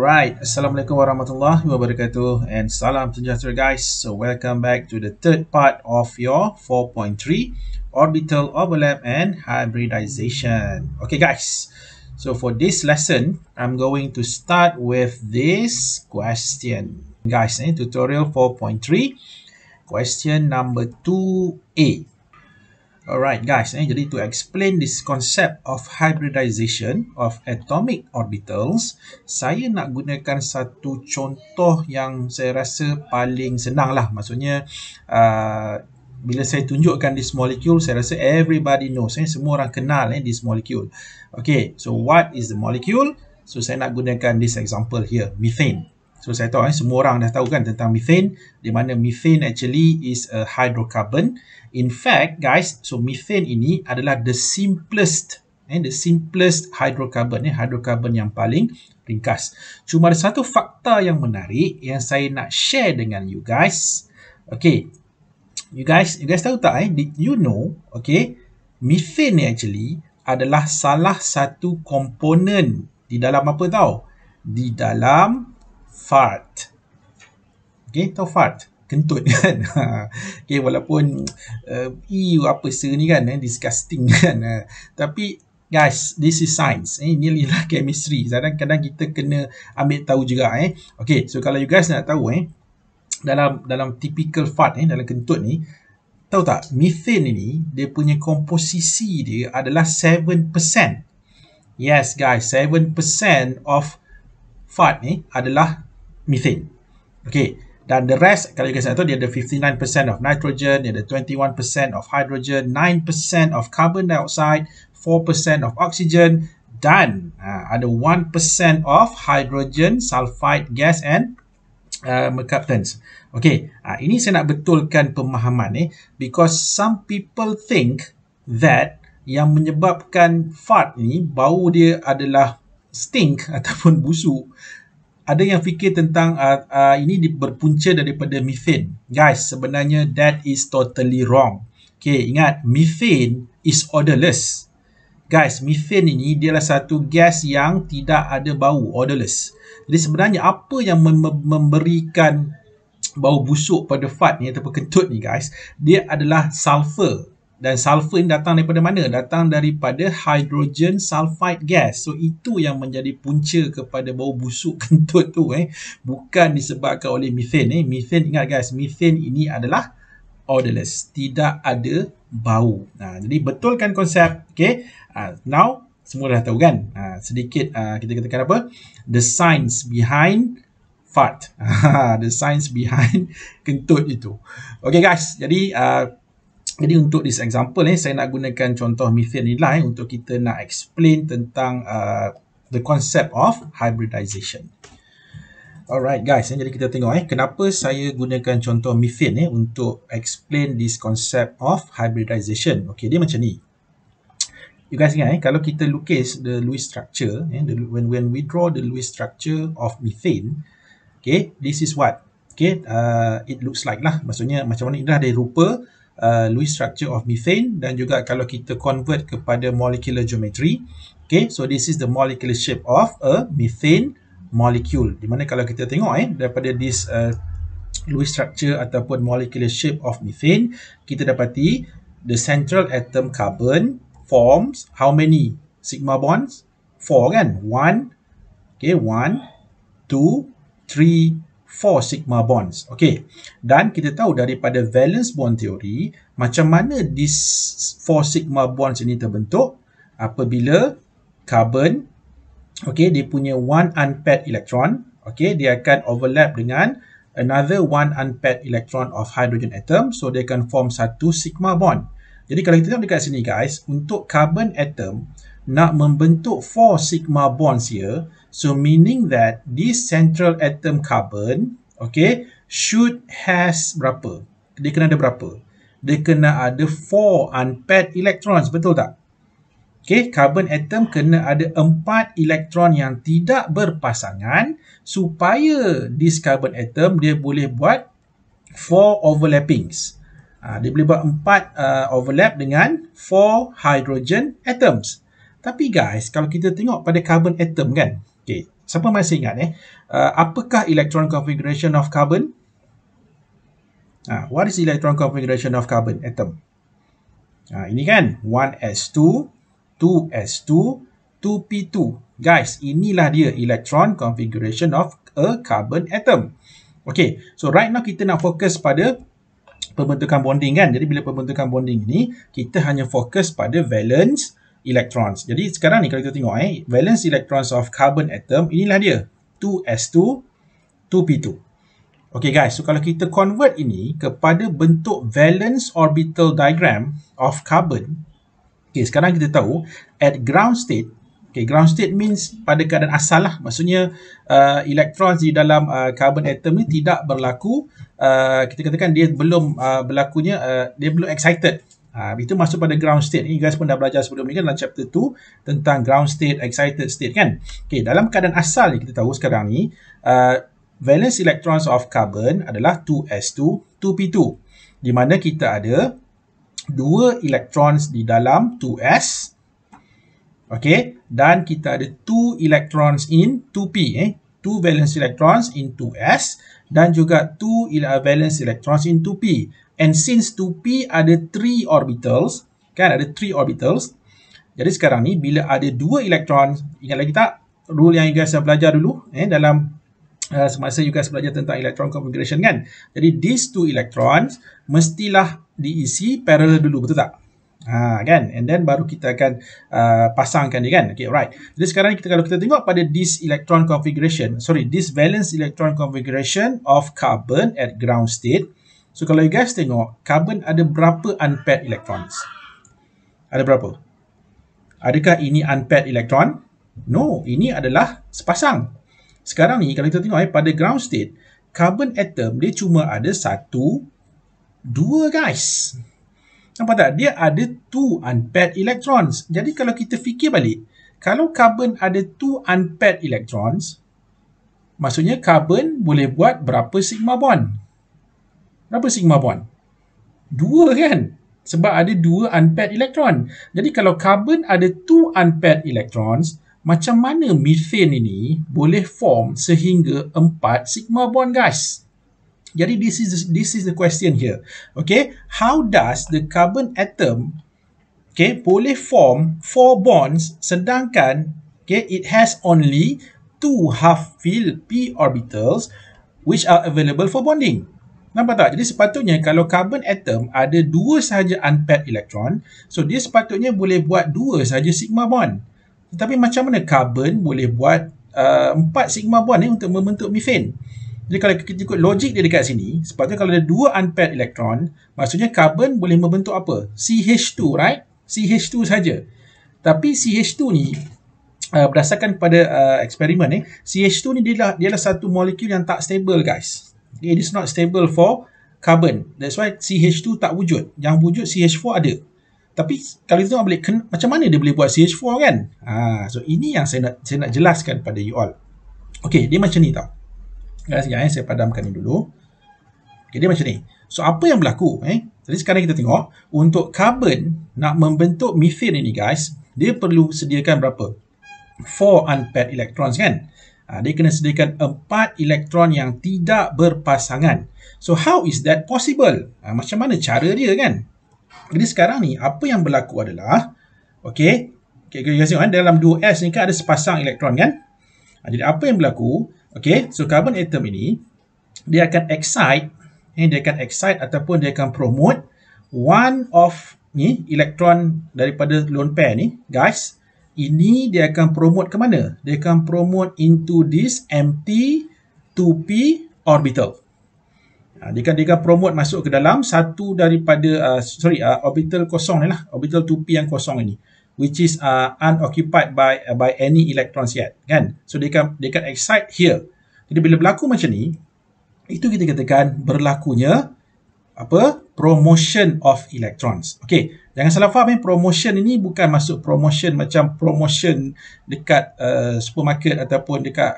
Alright, Assalamualaikum warahmatullahi wabarakatuh and salam sejahtera guys. So welcome back to the third part of your 4.3 orbital overlap and hybridization. Okay guys, so for this lesson, I'm going to start with this question. Guys, tutorial 4.3, question number 2A. Alright guys, jadi to explain this concept of hybridization of atomic orbitals, saya nak gunakan satu contoh yang saya rasa paling senang lah. Maksudnya, bila saya tunjukkan this molecule, saya rasa everybody knows, semua orang kenal this molecule. Okay, so what is the molecule? So saya nak gunakan this example here, methane. So saya tahu semua orang dah tahu kan tentang methane, di mana methane actually is a hydrocarbon. In fact, guys, so methane ini adalah the simplest hydrocarbon, hydrocarbon yang paling ringkas. Cuma ada satu fakta yang menarik yang saya nak share dengan you guys. Okay, you guys tahu tak? Did you know? Okay, methane ni actually adalah salah satu komponen di dalam apa tahu? Di dalam fart. Okay, tahu fart? Kentut kan? Okay, walaupun apa ni kan, disgusting kan. Tapi guys, this is science. Ini adalah chemistry. Kadang-kadang kita kena ambil tahu juga. Okay, so kalau you guys nak tahu dalam typical fart dalam kentut ni, tahu tak? Methane ini, dia punya komposisi dia adalah 7%. Yes guys, 7% of fart ni adalah methane. Okay. Dan the rest, kalau you guys nak tahu, dia ada 59% of nitrogen, dia ada 21% of hydrogen, 9% of carbon dioxide, 4% of oxygen, dan ada 1% of hydrogen sulfide gas and mercaptans. Okay, ini saya nak betulkan pemahaman because some people think that yang menyebabkan fart ni, bau dia adalah stink ataupun busuk. Ada yang fikir tentang ini berpunca daripada methane. Guys, sebenarnya that is totally wrong. Okay, ingat, methane is odorless. Guys, methane ini dia adalah satu gas yang tidak ada bau, odorless. Jadi sebenarnya apa yang memberikan bau busuk pada fart ni ataupun kentut ni guys, dia adalah sulfur. Dan sulfur ini datang daripada mana? Datang daripada hydrogen sulfide gas. So itu yang menjadi punca kepada bau busuk kentut tu. Bukan disebabkan oleh methane. Methane, ingat guys, methane ini adalah odorless. Tidak ada bau. Jadi betulkan konsep. Okay. Now, semua dah tahu kan? Sedikit kita katakan apa? The science behind fart. The science behind kentut itu. Okay guys, jadi untuk this example saya nak gunakan contoh methane ni lah untuk kita nak explain tentang the concept of hybridization. Alright guys, jadi kita tengok kenapa saya gunakan contoh methane untuk explain this concept of hybridization. Okay, dia macam ni. You guys ingat kalau kita lukis the Lewis structure, when we draw the Lewis structure of methane, okay, this is what, okay, it looks like lah. Maksudnya macam mana, ini dah ada rupa Lewis structure of methane, dan juga kalau kita convert kepada molecular geometry, okay, so this is the molecular shape of a methane molecule. Di mana kalau kita tengok daripada this Lewis structure ataupun molecular shape of methane, kita dapati the central atom carbon forms how many sigma bonds? 4 kan? 1, okay, 1, 2, 3, 4 sigma bonds. Okay. Dan kita tahu daripada valence bond theory, macam mana these 4 sigma bonds ini terbentuk apabila carbon, okay, dia punya one unpaired electron, okay, dia akan overlap dengan another one unpaired electron of hydrogen atom, so dia akan form satu sigma bond. Jadi kalau kita tengok dekat sini guys, untuk carbon atom nak membentuk 4 sigma bonds here, so meaning that this central atom carbon, okay, should has berapa? Dia kena ada berapa? Dia kena ada 4 unpaired electrons, betul tak? Okay, carbon atom kena ada 4 elektron yang tidak berpasangan supaya this carbon atom dia boleh buat 4 overlappings. Dia boleh buat 4 overlap dengan 4 hydrogen atoms. Tapi guys, kalau kita tengok pada carbon atom kan, okay, Siapa masih ingat apakah electron configuration of carbon? What is electron configuration of carbon atom? Ini kan 1s2, 2s2, 2p2. Guys, inilah dia electron configuration of a carbon atom. Okay, so right now kita nak fokus pada pembentukan bonding kan. Jadi bila pembentukan bonding ni, kita hanya fokus pada valence electrons. Jadi sekarang ni kalau kita tengok valence electrons of carbon atom, inilah dia 2s2, 2p2. Okay guys, so kalau kita convert ini kepada bentuk valence orbital diagram of carbon, okay, sekarang kita tahu at ground state, okay, ground state means pada keadaan asal lah, maksudnya electrons di dalam carbon atom ni tidak berlaku, kita katakan dia belum berlakunya, dia belum excited. Itu masuk pada ground state. Ini guys pun dah belajar sebelum ni kan dalam chapter 2 tentang ground state, excited state kan. Okay, dalam keadaan asal ni kita tahu sekarang ni, valence electrons of carbon adalah 2s2, 2p2. Di mana kita ada 2 electrons di dalam 2s. Okay, dan kita ada 2 electrons in 2p. 2 valence electrons in 2s dan juga 2 valence electrons in 2p. And since 2p ada 3 orbitals, kan ada 3 orbitals. Jadi sekarang ni bila ada 2 elektron, ingat lagi tak rule yang you guys dah belajar dulu dalam semasa you guys belajar tentang electron configuration kan. Jadi these 2 electrons mestilah diisi parallel dulu, betul tak? Kan, and then baru kita akan pasangkan dia kan. Okay, right. Jadi sekarang kalau kita tengok pada this electron configuration, this valence electron configuration of carbon at ground state. So kalau you guys tengok, carbon ada berapa unpaired electrons? Ada berapa? Adakah ini unpaired electron? No, ini adalah sepasang. Sekarang ni kalau kita tengok pada ground state, carbon atom dia cuma ada 1, 2 guys. Nampak tak? Dia ada 2 unpaired electrons. Jadi kalau kita fikir balik, kalau carbon ada 2 unpaired electrons, maksudnya carbon boleh buat berapa sigma bond? Berapa sigma bond? 2 kan? Sebab ada 2 unpaired electron. Jadi kalau carbon ada 2 unpaired electrons, macam mana methane ini boleh form sehingga 4 sigma bond guys? Jadi this is the question here. Okay, how does the carbon atom boleh form 4 bonds sedangkan it has only 2 half-filled p orbitals which are available for bonding? Nampak tak? Jadi sepatutnya kalau carbon atom ada 2 sahaja unpaired electron, so dia sepatutnya boleh buat 2 sahaja sigma bond. Tetapi macam mana carbon boleh buat 4 sigma bond untuk membentuk methane? Jadi kalau kita ikut logik dia dekat sini, sepatutnya kalau ada 2 unpaired electron, maksudnya carbon boleh membentuk apa? CH2, right? CH2 saja. Tapi CH2 ni, berdasarkan pada eksperimen CH2 ni dia adalah satu molekul yang tak stable guys. It is not stable for carbon. That's why CH2 tak wujud. Yang wujud CH4 ada. Tapi kalau kita tengok balik, macam mana dia boleh buat CH4 kan? So ini yang saya nak jelaskan pada you all. Okay, dia macam ni tau. Sekejap saya padamkan ni dulu. Okay, dia macam ni. So apa yang berlaku? Jadi sekarang kita tengok, untuk carbon nak membentuk methane ini guys, dia perlu sediakan berapa? 4 unpaired electrons kan? Dia kena sediakan 4 elektron yang tidak berpasangan. So how is that possible? Macam mana cara dia kan? Jadi sekarang ni apa yang berlaku adalah dalam 2s ni kan ada sepasang elektron kan? Jadi apa yang berlaku? So carbon atom ini dia akan excite ataupun dia akan promote one of ni elektron daripada lone pair ni guys. Ini dia akan promote ke mana? Dia akan promote into this empty 2p orbital. Dia akan promote masuk ke dalam satu daripada orbital kosong ni lah, orbital 2p yang kosong ini, which is unoccupied by any electrons yet kan. So dia akan excite here. Jadi bila berlaku macam ni, itu kita katakan berlakunya promotion of electrons. Okay, jangan salah faham promotion ini bukan masuk promotion macam promotion dekat supermarket ataupun dekat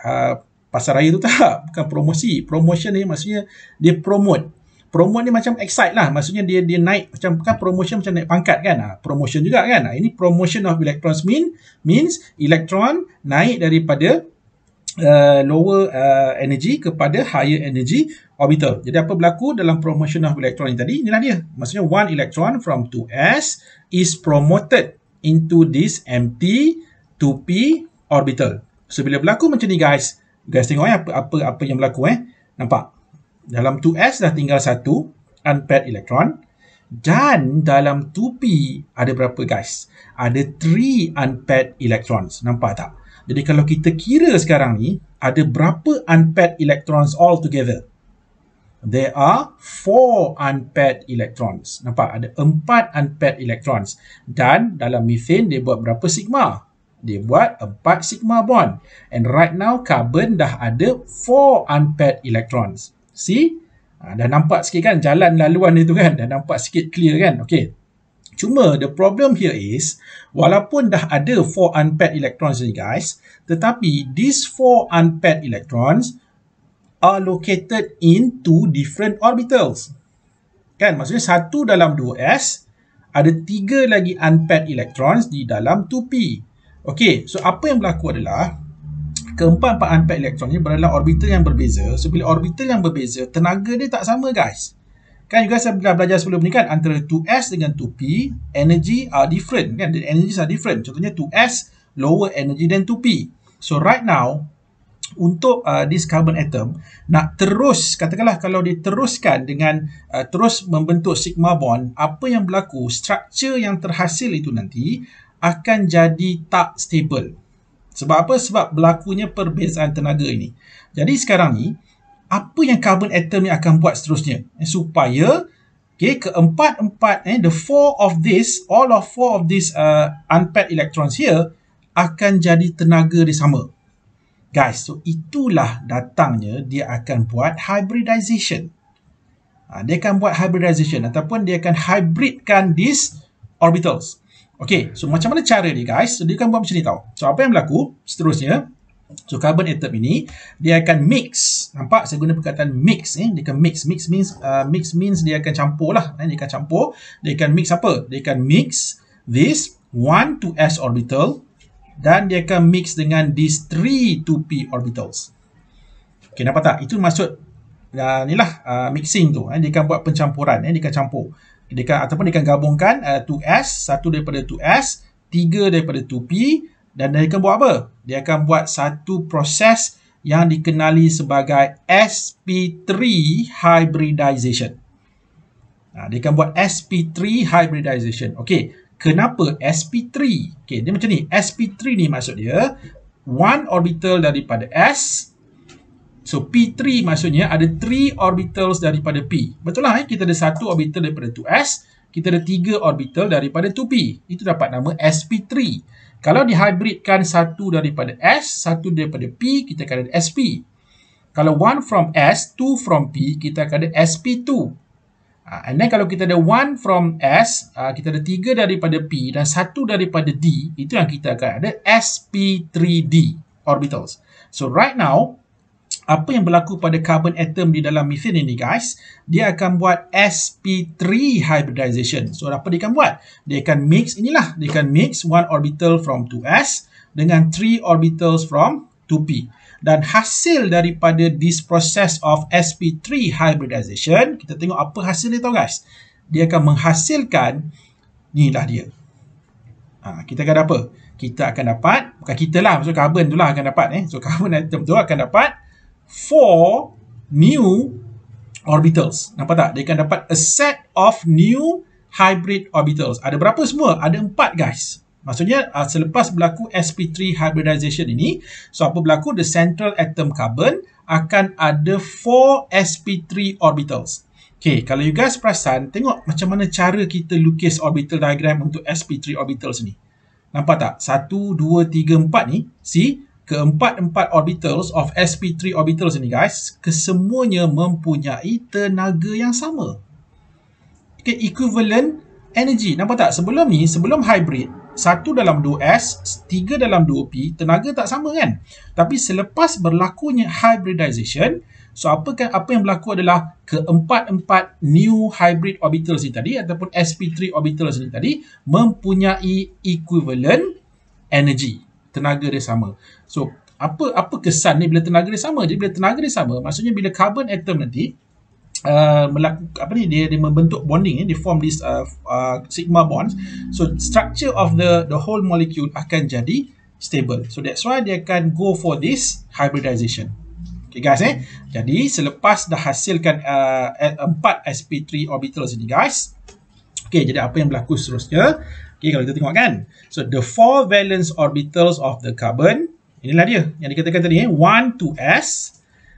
pasar raya tu, tak. Bukan promosi. Promotion ni maksudnya dia promote. Promote ni macam excite lah. Maksudnya dia naik, macam kan promotion macam naik pangkat kan. Promotion juga kan. Ini promotion of electrons means elektron naik daripada lower energy kepada higher energy orbital. Jadi apa berlaku dalam promotion of electron tadi? Inilah dia. Maksudnya one electron from 2s is promoted into this empty 2p orbital. So bila berlaku macam ni guys tengok apa yang berlaku nampak? Dalam 2s dah tinggal satu unpaired electron dan dalam 2p ada berapa guys? Ada 3 unpaired electrons. Nampak tak? Jadi kalau kita kira sekarang ni, ada berapa unpaired electrons all together? There are 4 unpaired electrons. Nampak? Ada 4 unpaired electrons. Dan dalam methane, dia buat berapa sigma? Dia buat 4 sigma bond. And right now, carbon dah ada 4 unpaired electrons. See? Dah nampak sikit kan jalan laluan itu kan? Dah nampak sikit clear kan? Okay. Cuma the problem here is, walaupun dah ada 4 unpaired electrons ni guys, tetapi these 4 unpaired electrons are located in 2 different orbitals. Kan? Maksudnya satu dalam 2s, ada 3 lagi unpaired electrons di dalam 2p. Okay, so apa yang berlaku adalah, keempat-empat unpaired electron ni berada dalam orbital yang berbeza. So bila orbital yang berbeza, tenaga dia tak sama guys. Kan you guys dah belajar sebelum ni kan, antara 2s dengan 2p, energy are different kan, the energies are different. Contohnya 2s lower energy than 2p. So right now, untuk this carbon atom, nak terus, katakanlah kalau dia teruskan dengan terus membentuk sigma bond, apa yang berlaku, structure yang terhasil itu nanti akan jadi tak stable. Sebab apa? Sebab berlakunya perbezaan tenaga ini. Jadi sekarang ni, apa yang carbon atom ni akan buat seterusnya? Supaya keempat-empat, all of four of these unpaired electrons here akan jadi tenaga dia sama. Guys, so itulah datangnya dia akan buat hybridization. Dia akan buat hybridization ataupun dia akan hybridkan these orbitals. Okay, so macam mana cara dia guys? So dia akan buat macam ni tau. So apa yang berlaku seterusnya? So carbon atom ini dia akan mix. Nampak saya guna perkataan mix dia akan mix means dia akan campur lah. Dia akan campur. Dia akan mix apa? Dia akan mix this 1 2s orbital dan dia akan mix dengan these 3 2p orbitals. Okay, nampak tak? Itu maksud mixing tu. Dia akan buat pencampuran, dia akan campur. Ataupun dia akan gabungkan 2s, satu daripada 2s, 3 daripada 2p. Dan dia akan buat apa? Dia akan buat satu proses yang dikenali sebagai sp3 hybridization. Dia akan buat sp3 hybridization. Okey, kenapa sp3? Okey, dia macam ni. sp3 ni maksud dia one orbital daripada s. So p3 maksudnya ada 3 orbitals daripada p. Betul lah, kita ada satu orbital daripada 2s, kita ada 3 orbital daripada 2p. Itu dapat nama sp3. Kalau dihybridkan satu daripada S, satu daripada P, kita akan ada SP. Kalau 1 from S, 2 from P, kita akan ada SP2. And then kalau kita ada 1 from S, kita ada 3 daripada P dan 1 daripada D, itu yang kita akan ada SP3D orbitals. So right now, apa yang berlaku pada carbon atom di dalam methane ini guys, dia akan buat sp3 hybridization. So apa dia akan buat? Dia akan mix inilah, dia akan mix 1 orbital from 2s dengan 3 orbitals from 2p. Dan hasil daripada this process of sp3 hybridization, kita tengok apa hasil dia tau guys. Dia akan menghasilkan, inilah dia. Kita akan apa? Kita akan dapat, bukan kita lah, maksud carbon tu lah akan dapat. So carbon atom tu akan dapat 4 new orbitals. Nampak tak? Dia akan dapat a set of new hybrid orbitals. Ada berapa semua? Ada 4 guys. Maksudnya selepas berlaku sp3 hybridization ini, so apa berlaku? The central atom carbon akan ada 4 sp3 orbitals. Okay, kalau you guys perasan, tengok macam mana cara kita lukis orbital diagram untuk sp3 orbitals ni. Nampak tak? 1, 2, 3, 4 ni. See? Keempat-empat orbitals of sp3 orbitals ini guys, kesemuanya mempunyai tenaga yang sama. Okay, equivalent energy. Nampak tak? Sebelum ni, sebelum hybrid, 1 dalam 2s, 3 dalam 2p, tenaga tak sama kan? Tapi selepas berlakunya hybridization, so apa yang berlaku adalah keempat-empat new hybrid orbitals ini tadi, ataupun sp3 orbitals ini tadi, mempunyai equivalent energy. Tenaga dia sama. So, apa kesan ni bila tenaga dia sama? Jadi bila tenaga dia sama, maksudnya bila carbon atom nanti dia membentuk bonding, dia form this sigma bonds, so structure of the whole molecule akan jadi stable. So that's why dia akan go for this hybridization. Okay guys, jadi selepas dah hasilkan 4 sp3 orbitals ini guys, okay, jadi apa yang berlaku seterusnya? Okay, kalau kita tengok kan, so the 4 valence orbitals of the carbon, inilah dia yang dikatakan tadi, 1 2s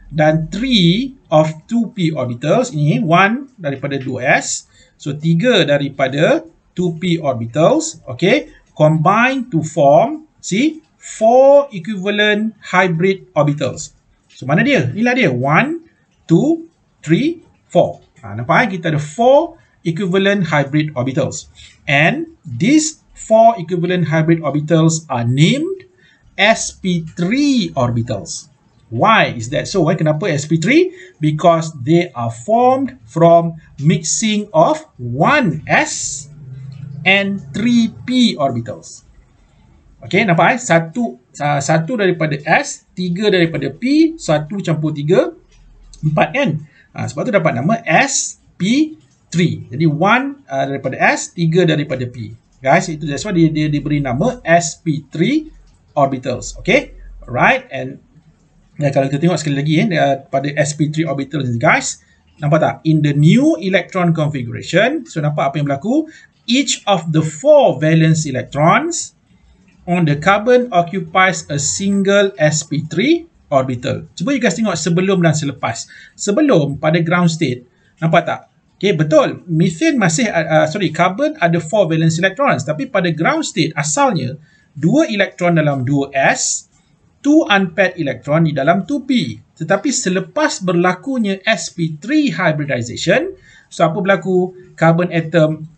dan 3 of 2p orbitals. Ini 1 daripada 2s, so 3 daripada 2p orbitals, okay, combine to form, see, 4 equivalent hybrid orbitals. So mana dia? Inilah dia, 1 2 3 4. Nampak kita ada 4 equivalent hybrid orbitals, and these 4 equivalent hybrid orbitals are named sp3 orbitals. Why is that so? Kenapa sp3? Because they are formed from mixing of 1s and 3p orbitals. Okay, nampak satu daripada s, 3 daripada p, 1 campur 3, 4 kan? Sebab tu dapat nama sp3. Jadi 1 daripada S, 3 daripada P. Guys, itu that's why dia diberi nama sp3 orbitals. Okay? Alright, and kalau kita tengok sekali lagi pada sp3 orbitals ni guys, nampak tak? In the new electron configuration, so nampak apa yang berlaku? Each of the 4 valence electrons on the carbon occupies a single sp3 orbital. Cuba you guys tengok sebelum dan selepas. Sebelum pada ground state, nampak tak? Okay, betul. Methane masih, carbon ada 4 valence electrons. Tapi pada ground state, asalnya 2 elektron dalam 2s, 2 unpaired elektron di dalam 2p. Tetapi selepas berlakunya sp3 hybridization, so apa berlaku? Carbon atom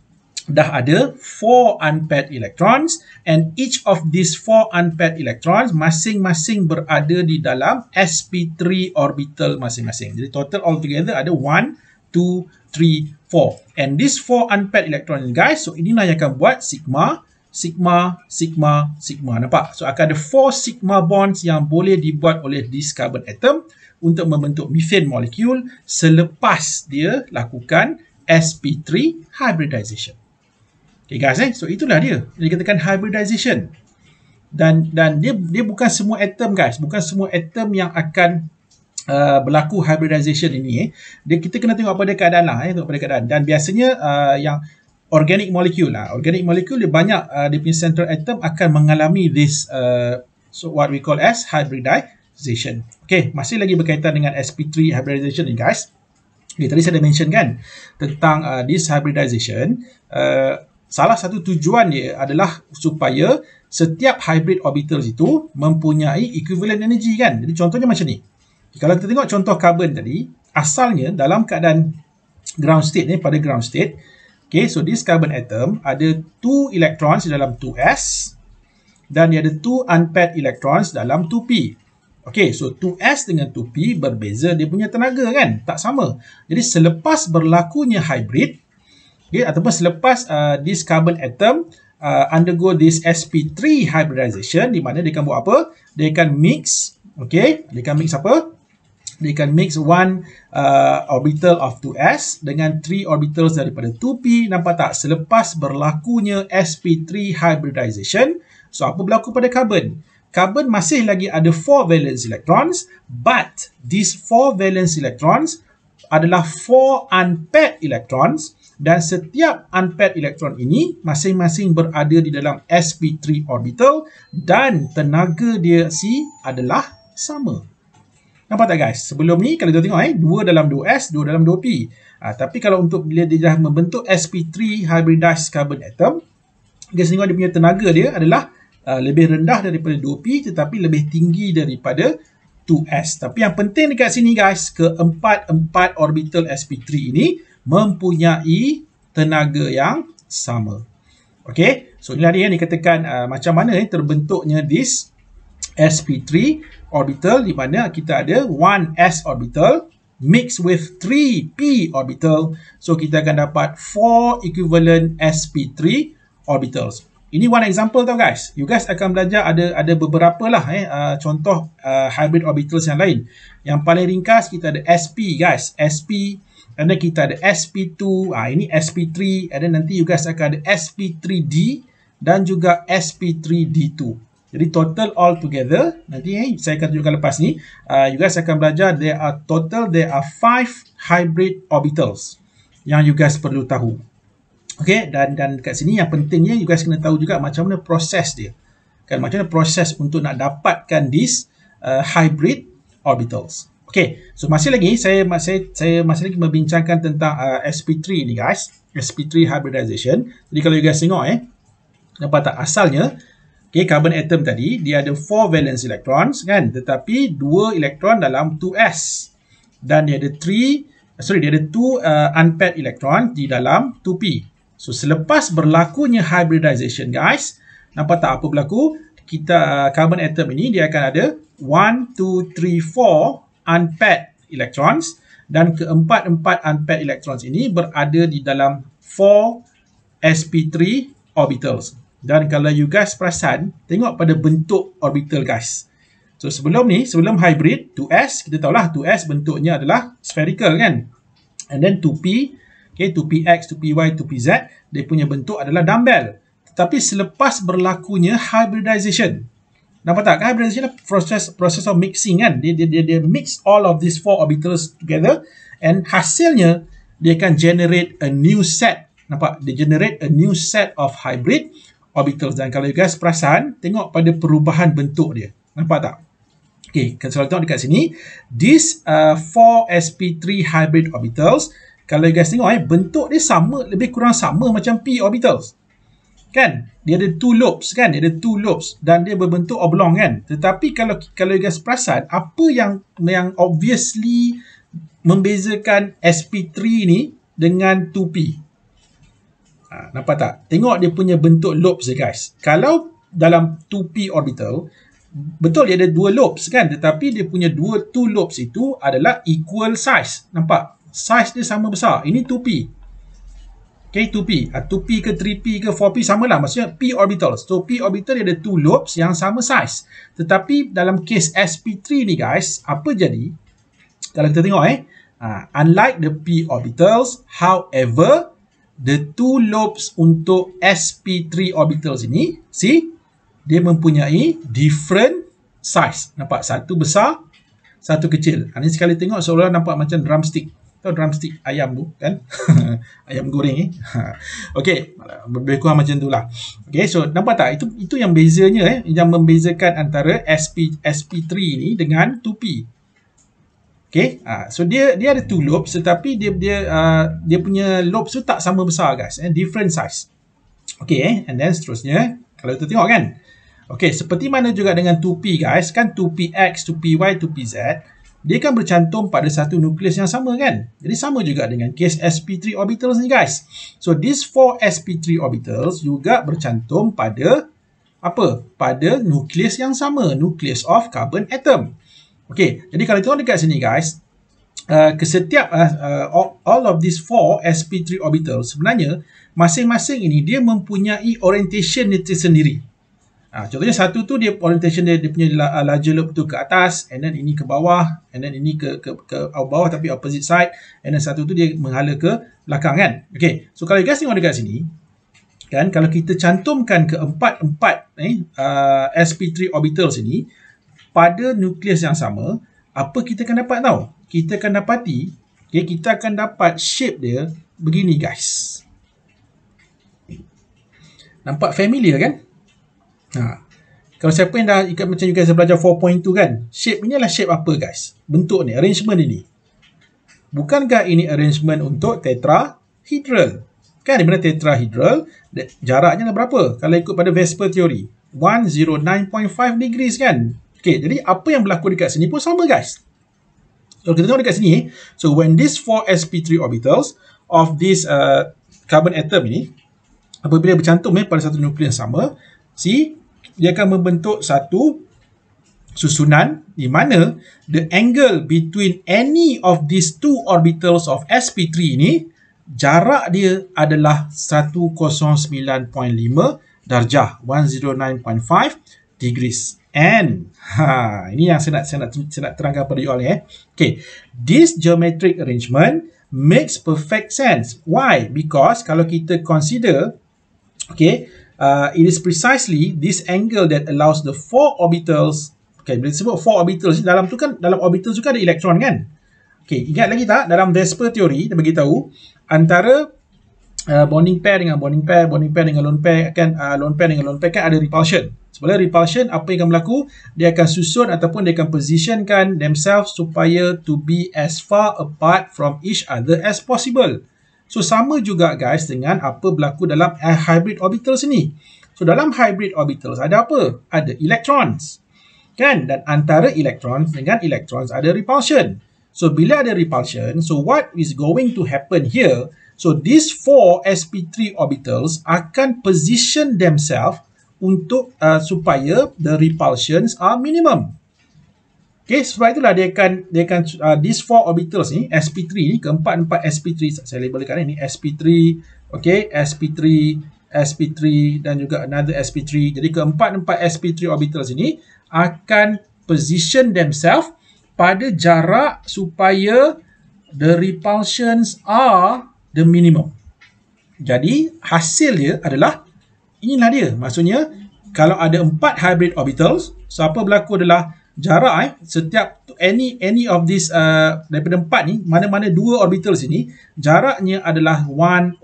dah ada 4 unpaired electrons, and each of these 4 unpaired electrons masing-masing berada di dalam sp3 orbital masing-masing. Jadi total altogether ada 1, 2, 3, 4. And these 4 unpaired electrons guys, so inilah yang akan buat sigma, sigma, sigma, sigma. Nampak? So akan ada 4 sigma bonds yang boleh dibuat oleh this carbon atom untuk membentuk methane molecule selepas dia lakukan sp3 hybridization. Okay guys, so itulah dia. Dia dikatakan hybridization. Dan dia bukan semua atom guys, bukan semua atom yang akan berlaku hybridization ini. Kita kena tengok pada keadaan lah, tengok pada keadaan. Dan biasanya yang organic molecule lah, organic molecule dia banyak dia punya central atom akan mengalami this so what we call as hybridization. Okay, masih lagi berkaitan dengan sp3 hybridization ni guys. Okay, tadi saya dah mention kan tentang this hybridization. Salah satu tujuan dia adalah supaya setiap hybrid orbitals itu mempunyai equivalent energy kan. Jadi contohnya macam ni. Kalau kita tengok contoh carbon tadi, asalnya dalam keadaan ground state ni, pada ground state, okay, so this carbon atom ada 2 electrons dalam 2s dan dia ada 2 unpaired electrons dalam 2p. Okay, so 2s dengan 2p berbeza dia punya tenaga kan, tak sama. Jadi selepas berlakunya hybrid, okay, ataupun selepas this carbon atom undergo this sp3 hybridization, di mana dia akan buat apa? Dia akan mix, okay, dia akan mix apa? Dia akan mix 1 orbital of 2s dengan 3 orbitals daripada 2p. Nampak tak? Selepas berlakunya sp3 hybridization, so apa berlaku pada carbon? Carbon masih lagi ada 4 valence electrons, but these 4 valence electrons adalah 4 unpaired electrons, dan setiap unpaired elektron ini masing-masing berada di dalam sp3 orbital dan tenaga dia C adalah sama. Nampak tak guys? Sebelum ni kalau kita tengok 2 dalam 2s, 2 dalam 2p. Tapi kalau untuk bila dia dah membentuk sp3 hybridized carbon atom, kita tengok dia punya tenaga dia adalah lebih rendah daripada 2p tetapi lebih tinggi daripada 2s. Tapi yang penting dekat sini guys, keempat orbital sp3 ini mempunyai tenaga yang sama. Okay, so inilah dia yang dikatakan macam mana terbentuknya this sp3 orbital, di mana kita ada 1s orbital mixed with 3p orbital. So kita akan dapat 4 equivalent sp3 orbitals. Ini one example tau guys. You guys akan belajar ada beberapa lah contoh hybrid orbitals yang lain. Yang paling ringkas kita ada sp guys, sp, and then kita ada sp2, ini sp3, and then nanti you guys akan ada sp3d dan juga sp3d2. Jadi total all together, nanti saya akan tunjukkan lepas ni, you guys akan belajar there are 5 hybrid orbitals yang you guys perlu tahu. Okay, dan kat sini yang pentingnya you guys kena tahu juga macam mana proses dia. Kan, macam mana proses untuk nak dapatkan this hybrid orbitals. Okay, so masih lagi saya masih lagi membincangkan tentang sp3 ni guys, sp3 hybridization. Jadi kalau you guys tengok nampak tak asalnya, okay, carbon atom tadi dia ada 4 valence electrons kan, tetapi 2 elektron dalam 2s dan dia ada 2 unpaired electron di dalam 2p. So selepas berlakunya hybridization guys, nampak tak apa berlaku? Kita carbon atom ini dia akan ada 1, 2, 3, 4 unpaired electrons, dan keempat-empat unpaired electrons ini berada di dalam 4 sp3 orbitals. Dan kalau you guys perasan, tengok pada bentuk orbital guys. So sebelum hybrid 2s, kita tahulah 2s bentuknya adalah spherical kan. And then 2p, okay, 2px, 2py, 2pz, dia punya bentuk adalah dumbbell. Tetapi selepas berlakunya hybridization, nampak tak? Hybridization adalah process of mixing kan. Dia mix all of these 4 orbitals together, and hasilnya dia akan generate a new set. Nampak? Dia generate a new set of hybrid orbitals. Dan kalau you guys perasan, tengok pada perubahan bentuk dia. Nampak tak? Okay, kalau tengok dekat sini, this 4 sp3 hybrid orbitals, kalau you guys tengok bentuk dia sama, lebih kurang sama macam p orbitals. Kan? Dia ada 2 lobes kan? Dia ada 2 lobes dan dia berbentuk oblong kan? Tetapi kalau you guys perasan, apa yang obviously membezakan sp3 ni dengan 2p? Nampak tak? Tengok dia punya bentuk lobes dia guys. Kalau dalam 2p orbital, betul dia ada 2 lobes kan? Tetapi dia punya 2 lobes itu adalah equal size. Nampak? Size dia sama besar. Ini 2p. Okay, 2p. 2p ke 3p ke 4p samalah. Maksudnya p orbital. So, p orbital dia ada 2 lobes yang sama size. Tetapi dalam case sp3 ni guys, apa jadi? Kalau kita tengok unlike the p orbitals, however, the 2 lobes untuk sp3 orbitals ini, see, dia mempunyai different size. Nampak? Satu besar, satu kecil. Ini sekali tengok seolah nampak macam drumstick. Tahu drumstick ayam tu kan? Ayam goreng Okey, lebih kurang macam itulah. Okey, so nampak tak? Itu yang bezanya yang membezakan antara sp3 ni dengan 2p. Okey, so dia ada 2 lobes tetapi dia punya lobes tu tak sama besar guys, different size. Okey, and then seterusnya kalau kita tengok kan. Okey, seperti mana juga dengan 2p guys, kan 2px, 2py, 2pz, dia kan bercantum pada satu nukleus yang sama kan. Jadi sama juga dengan case sp3 orbitals ni guys. So these 4 sp3 orbitals juga bercantum pada apa? Pada nukleus yang sama, nucleus of carbon atom. Okey, jadi kalau tengok dekat sini guys, kesetiap all of these 4 sp3 orbitals sebenarnya masing-masing ini dia mempunyai orientation dia tersendiri. Contohnya satu tu dia orientation dia punya larger lobe tu ke atas, and then ini ke bawah, and then ini ke bawah tapi opposite side, and then satu tu dia menghala ke belakang kan. Okay, so kalau you guys tengok dekat sini kan, kalau kita cantumkan keempat-empat sp3 orbitals ini pada nukleus yang sama, apa kita akan dapat tahu? Kita akan dapati, kita akan dapat shape dia begini guys. Nampak familiar kan? Kalau siapa yang dah ikat macam you guys belajar 4.2 kan, shape ni adalah shape apa guys? Bentuk ni, arrangement ini. Bukankah ini arrangement untuk tetrahedral? Kan di mana tetrahedral, jaraknya adalah berapa? Kalau ikut pada Vespel theory, 109.5 degrees kan? Okay, jadi apa yang berlaku dekat sini pun sama guys. So kita tengok dekat sini, so when these 4 sp3 orbitals of this carbon atom ini, apabila bercantum pada satu nukleus sama, see, dia akan membentuk satu susunan di mana the angle between any of these 2 orbitals of sp3 ini, jarak dia adalah 109.5 darjah, 109.5 degrees. And ini yang saya nak terangkan pada you all Okay, this geometric arrangement makes perfect sense. Why? Because kalau kita consider, okay, it is precisely this angle that allows the four orbitals. Okay, bila disebut four orbitals, dalam tu kan, dalam orbitals juga ada elektron kan? Okay, ingat lagi tak? Dalam Vesper teori, dia beritahu antara bonding pair dengan bonding pair, bonding pair dengan lone pair kan, lone pair dengan lone pair kan ada repulsion. Sebab repulsion, apa yang akan berlaku? Dia akan susun ataupun dia akan positionkan themselves supaya to be as far apart from each other as possible. So sama juga guys dengan apa berlaku dalam hybrid orbitals ni. So dalam hybrid orbitals ada apa? Ada electrons. Kan? Dan antara electrons dengan electrons ada repulsion. So bila ada repulsion, so what is going to happen here? So these four sp3 orbitals akan position themselves untuk supaya the repulsions are minimum. Okay, sebab itulah dia akan these four orbitals ni, sp3 ni, keempat-empat sp3, saya labelkan ini sp3, okay, sp3, sp3 dan juga another sp3. Jadi keempat-empat sp3 orbitals ini akan position themselves pada jarak supaya the repulsions are the minimum. Jadi hasil dia adalah inilah dia. Maksudnya kalau ada 4 hybrid orbitals, so apa berlaku adalah jarak setiap any of this daripada 4 ni, mana-mana 2 orbitals ini jaraknya adalah 109.5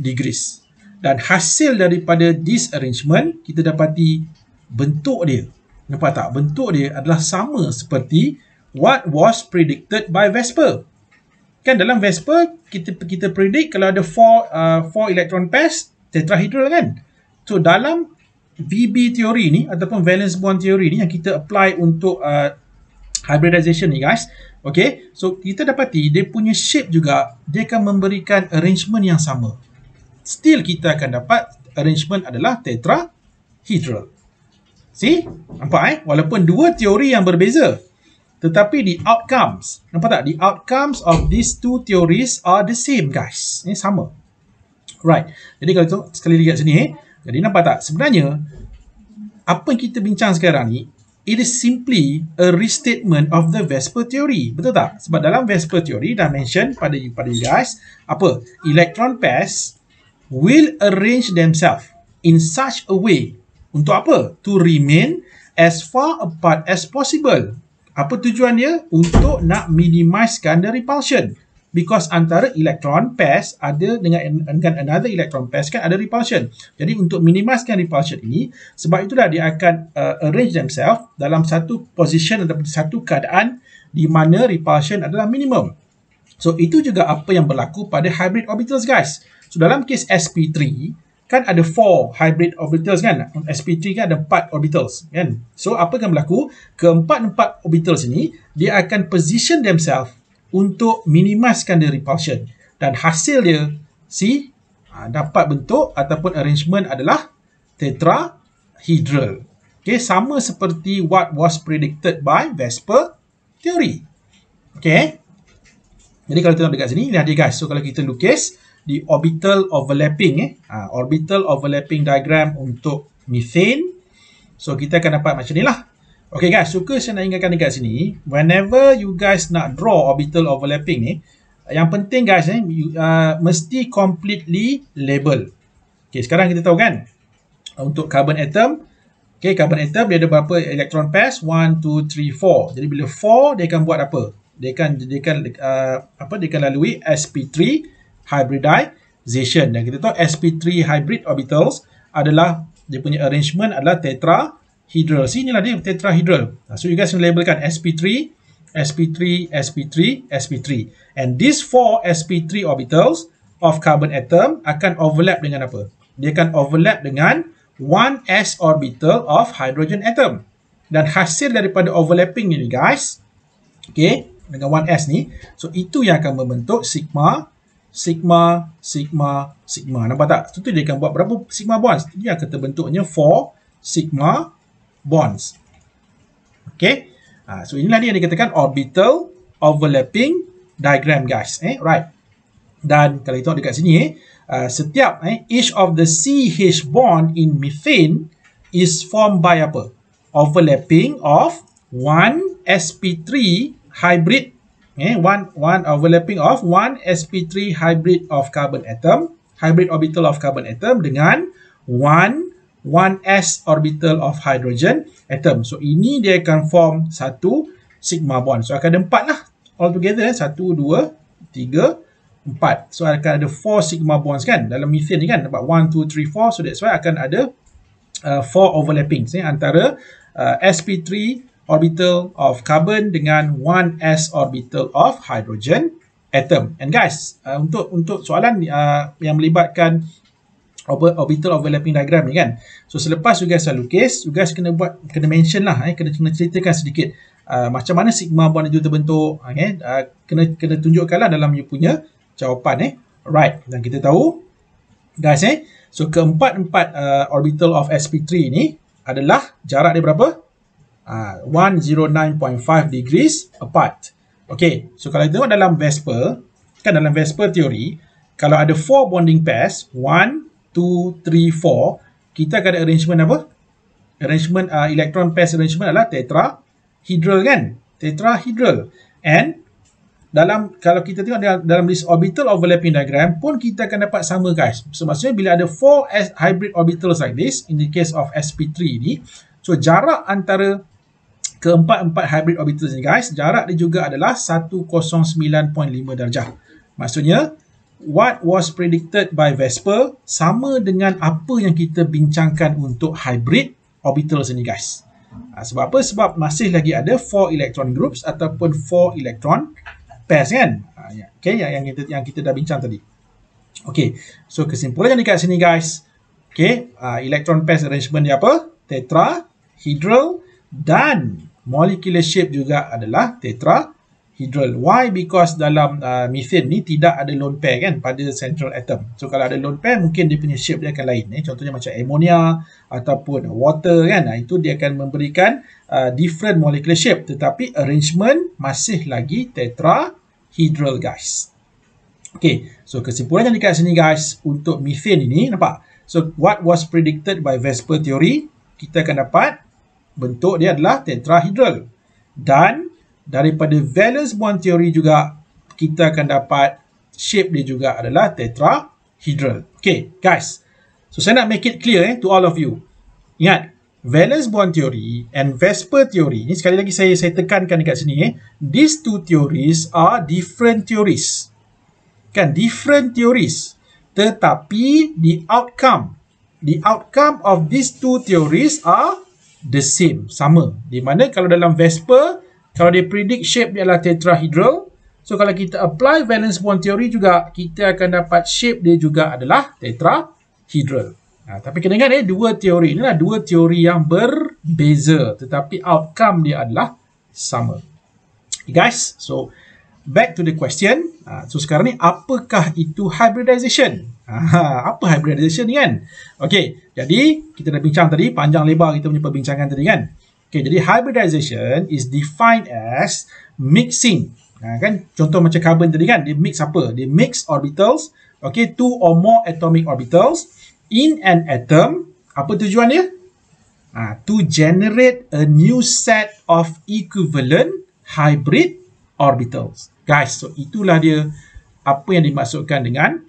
degrees. Dan hasil daripada this arrangement kita dapati bentuk dia. Nampak tak? Bentuk dia adalah sama seperti what was predicted by Vesper. Kan dalam Vesper kita predict kalau ada 4 electron pairs tetrahedral kan. So dalam VB teori ni ataupun valence bond teori ni yang kita apply untuk hybridization ni guys. Okay, so kita dapati dia punya shape juga dia akan memberikan arrangement yang sama. Still kita akan dapat arrangement adalah tetrahedral. See? Nampak walaupun dua teori yang berbeza, tetapi the outcomes, nampak tak? The outcomes of these two theories are the same guys. Ini sama. Right. Jadi kalau tu sekali lihat sini, jadi nampak tak? Sebenarnya apa yang kita bincang sekarang ni, it is simply a restatement of the Vesper theory. Betul tak? Sebab dalam Vesper theory dah mention pada you guys, apa? Electron pairs will arrange themselves in such a way. Untuk apa? To remain as far apart as possible. Apa tujuan dia? Untuk nak minimizekan the repulsion. Because antara electron pairs ada dengan another electron pairs kan ada repulsion. Jadi untuk minimizekan repulsion ini, sebab itulah dia akan arrange themselves dalam satu position atau satu keadaan di mana repulsion adalah minimum. So itu juga apa yang berlaku pada hybrid orbitals guys. So dalam kes sp3 kan ada 4 hybrid orbitals kan. sp3 kan ada 4 orbitals kan. So apa akan berlaku? Keempat-empat orbitals ini dia akan position themselves untuk minimizekan the repulsion. Dan hasil dia, see, dapat bentuk ataupun arrangement adalah tetrahedral. Okay, sama seperti what was predicted by Vesper theory. Okay. Jadi kalau kita tengok dekat sini, lihat dia guys. So kalau kita lukis di orbital overlapping, orbital overlapping diagram untuk methane. So kita akan dapat macam ni lah. Okay guys, suka saya nak ingatkan dekat sini, whenever you guys nak draw orbital overlapping ni, yang penting guys mesti completely label. Okay, sekarang kita tahu kan, untuk carbon atom, okay, carbon atom dia ada berapa electron pairs? 1, 2, 3, 4. Jadi bila 4 dia akan buat apa? Dia akan lalui sp3 hybridization. Dan kita tahu sp3 hybrid orbitals adalah dia punya arrangement adalah tetrahedral. Inilah dia tetrahedral. So you guys can labelkan sp3, sp3, sp3, sp3. And these 4 sp3 orbitals of carbon atom akan overlap dengan apa? Dia akan overlap dengan 1s orbital of hydrogen atom. Dan hasil daripada overlapping ni guys, okay, dengan 1s ni, so itu yang akan membentuk sigma, sigma, sigma, sigma. Nampak tak? So tu dia akan buat berapa sigma bonds? Dia akan terbentuknya 4 sigma bonds. Okay. So inilah dia yang dikatakan orbital overlapping diagram guys. Right. Dan kalau kita tengok dekat sini, setiap each of the CH bond in methane is formed by apa? Overlapping of one sp3 hybrid, one overlapping of one sp3 hybrid of carbon atom, hybrid orbital of carbon atom dengan one 1s orbital of hydrogen atom. So ini dia akan form satu sigma bond. So akan ada 4 lah altogether, 1, 2, 3, 4. So akan ada 4 sigma bonds kan dalam methane ni kan, dapat 1, 2, 3, 4. So that's why akan ada 4 overlapping antara sp3 orbital of carbon dengan 1s orbital of hydrogen atom. And guys, untuk soalan yang melibatkan orbital overlapping diagram ni kan, so selepas you guys lukis, you guys kena mention lah, kena ceritakan sedikit macam mana sigma bond itu terbentuk, kena tunjukkan lah dalam you punya jawapan. Right, dan kita tahu guys, so keempat-empat orbital of sp3 ni adalah jarak dia berapa? 109.5 degrees apart. Okay, so kalau kita tengok dalam VSEPR, kan dalam VSEPR teori, kalau ada 4 bonding pairs, 1, 2, 3, 4, kita akan ada arrangement apa? Arrangement electron pairs arrangement adalah tetrahedral kan? Tetrahedral. And kalau kita tengok dalam this orbital overlapping diagram pun kita akan dapat sama guys. So maksudnya bila ada 4 hybrid orbitals like this, in the case of sp3 ni, so jarak antara keempat-empat hybrid orbitals ni guys, jarak dia juga adalah 109.5 darjah. Maksudnya what was predicted by VSEPR sama dengan apa yang kita bincangkan untuk hybrid orbitals ni guys. Sebab apa? Sebab masih lagi ada 4 electron groups ataupun 4 electron pairs kan. Okay, yang kita dah bincang tadi. Okay, so kesimpulannya dekat sini guys. Okay, electron pairs arrangement dia apa? Tetrahedral, dan molecular shape juga adalah tetrahedral. Why? Because dalam methane ni tidak ada lone pair kan pada central atom. So kalau ada lone pair, mungkin dia punya shape dia akan lain. Contohnya macam ammonia ataupun water kan. Itu dia akan memberikan different molecular shape, tetapi arrangement masih lagi tetrahedral guys. Okay, so kesimpulannya dekat sini guys untuk methane ini, nampak? So what was predicted by VSEPR theory, kita akan dapat bentuk dia adalah tetrahedral. Dan daripada valence bond theory juga kita akan dapat shape dia juga adalah tetrahedral. Okay guys, so saya nak make it clear to all of you. Ingat, valence bond theory and VSEPR theory ni, sekali lagi saya tekankan dekat sini, these two theories are different theories. Kan, different theories. Tetapi the outcome of these two theories are the same, sama. Di mana kalau dalam VSEPR, kalau dia predict shape dia adalah tetrahedral, so kalau kita apply valence bond theory juga, kita akan dapat shape dia juga adalah tetrahedral. Tapi kena ingat dua teori ni lah dua teori yang berbeza, tetapi outcome dia adalah sama. Okay, guys, so back to the question. So sekarang ni, apakah itu hybridization? Apa hybridization ni kan? Okay, jadi kita dah bincang tadi, panjang lebar kita punya perbincangan tadi kan. Okay, jadi hybridization is defined as mixing. Kan, contoh macam carbon tadi kan, dia mix apa? Dia mix orbitals, okay, 2 or more atomic orbitals in an atom. Apa tujuan dia? To generate a new set of equivalent hybrid orbitals. Guys, so itulah dia apa yang dimaksudkan dengan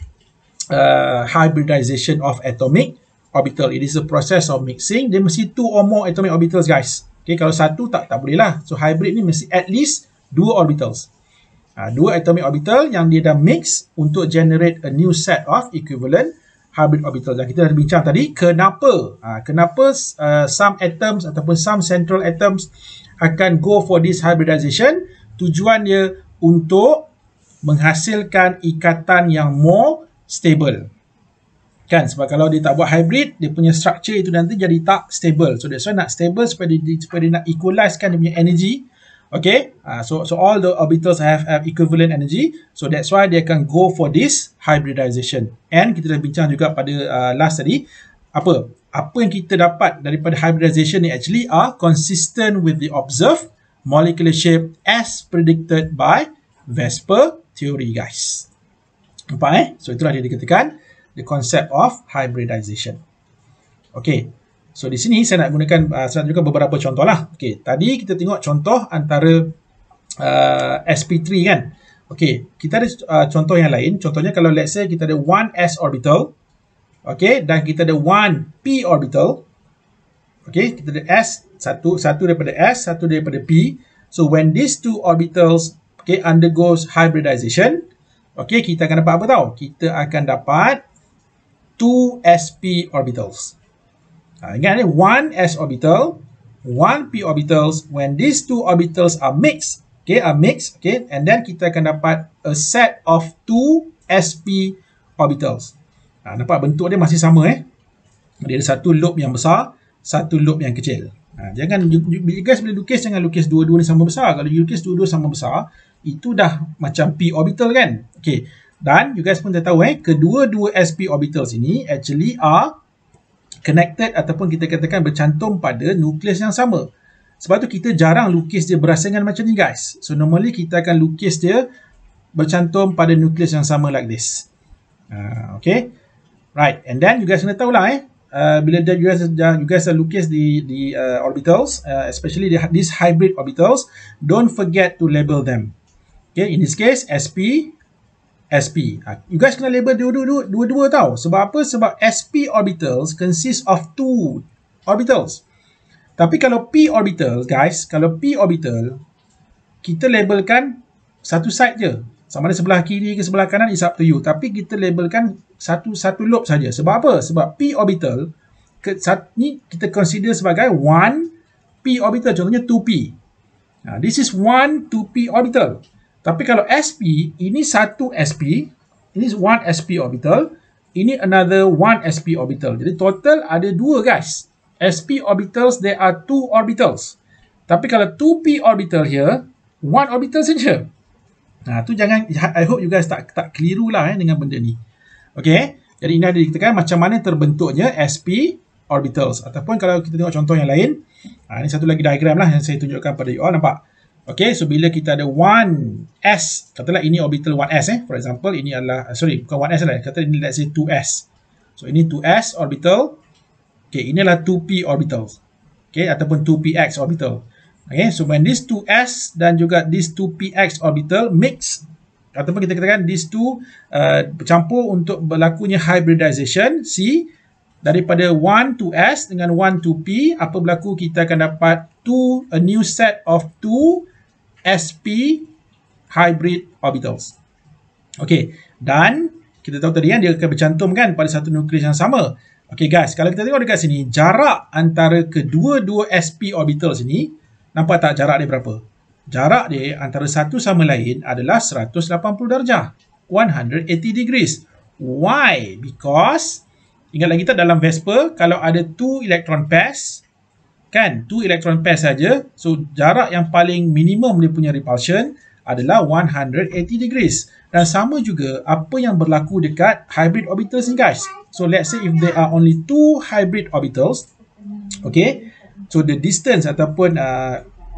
hybridization of atomic orbital. It is a process of mixing. Dia mesti 2 or more atomic orbitals guys. Okay, kalau satu tak boleh lah. So hybrid ni mesti at least 2 orbitals. 2 atomic orbital yang dia dah mix untuk generate a new set of equivalent hybrid orbitals. Dan kita dah bincang tadi kenapa some atoms ataupun some central atoms akan go for this hybridization. Tujuan dia untuk menghasilkan ikatan yang more stable. Kan, sebab kalau dia tak buat hybrid, dia punya structure itu nanti jadi tak stable. So that's why nak stable supaya dia nak equalizekan dia punya energy. Okay, so all the orbitals have equivalent energy. So that's why dia akan go for this hybridization. And kita dah bincang juga pada last tadi, apa yang kita dapat daripada hybridization ni actually are consistent with the observed molecular shape as predicted by VSEPR theory guys. Nampak So itulah dia dikatakan the concept of hybridization. Okay, so di sini saya nak gunakan saya nak tunjukkan beberapa contoh lah. Okay, tadi kita tengok contoh antara sp3 kan. Okay, kita ada contoh yang lain. Contohnya kalau let's say kita ada 1s orbital, okay, dan kita ada 1p orbital. Okay, kita ada s, satu daripada s, satu daripada p. So when these two orbitals undergoes hybridization, okay, kita akan dapat apa tau? Kita akan dapat 2sp orbitals. Ingat ni, 1s orbital, 1p orbitals. When these two orbitals are mixed, and then kita akan dapat a set of 2sp orbitals. Nampak bentuk dia masih sama Dia ada satu loop yang besar, satu loop yang kecil. Jangan, you guys boleh lukis, jangan lukis dua-dua ni sama besar. Kalau you lukis dua-dua sama besar, itu dah macam p orbital kan. Okay, dan you guys pun dah tahu kedua-dua sp orbitals ini actually are connected ataupun kita katakan bercantum pada nukleus yang sama. Sebab tu kita jarang lukis dia berasingan macam ni guys. So normally kita akan lukis dia bercantum pada nukleus yang sama like this. Okay, right, and then you guys kena tahulah bila you guys lukis the orbitals, especially these hybrid orbitals, don't forget to label them. Okay, in this case sp. You guys kena label dua-dua tau. Sebab apa? Sebab sp orbitals consist of 2 orbitals. Tapi kalau p orbital, guys, kalau p orbital, kita labelkan satu side je. Sama ada sebelah kiri ke sebelah kanan, is up to you. Tapi kita labelkan satu loop saja. Sebab apa? Sebab p orbital, ni kita consider sebagai 1p orbital. Contohnya 2p. This is 1 2p orbital. Tapi kalau sp, ini satu sp, ini 1 sp orbital, ini another 1 sp orbital. Jadi total ada 2 guys. Sp orbitals, there are 2 orbitals. Tapi kalau 2p orbital here, 1 orbital saja. Tu jangan, I hope you guys tak keliru lah dengan benda ni. Okay, jadi ini ada dikatakan macam mana terbentuknya sp orbitals. Ataupun kalau kita tengok contoh yang lain, ini satu lagi diagram lah yang saya tunjukkan pada you all, nampak? Okay, so bila kita ada 1s, katalah ini orbital 1s for example, ini adalah, bukan 1s lah, kata ini let's say 2s. So ini 2s orbital, okay, ini adalah 2p orbital, okay, ataupun 2px orbital. Okay, so when this 2s dan juga this 2px orbital mix, ataupun kita katakan these two bercampur untuk berlakunya hybridization, daripada 1 2s dengan 1 2p, apa berlaku? Kita akan dapat a new set of 2 sp hybrid orbitals. Okay, dan kita tahu tadi dia akan bercantumkan pada satu nukleus yang sama. Okay guys, kalau kita tengok dekat sini, jarak antara kedua-dua sp orbitals ini, nampak tak jarak dia berapa? Jarak dia antara satu sama lain adalah 180 darjah, 180 degrees. Why? Because ingat lagi tak dalam VSEPR, kalau ada 2 electron pairs, kan, 2 electron pairs saja, so jarak yang paling minimum dia punya repulsion adalah 180 degrees. Dan sama juga apa yang berlaku dekat hybrid orbitals ni guys. So let's say if there are only 2 hybrid orbitals, okay, so the distance ataupun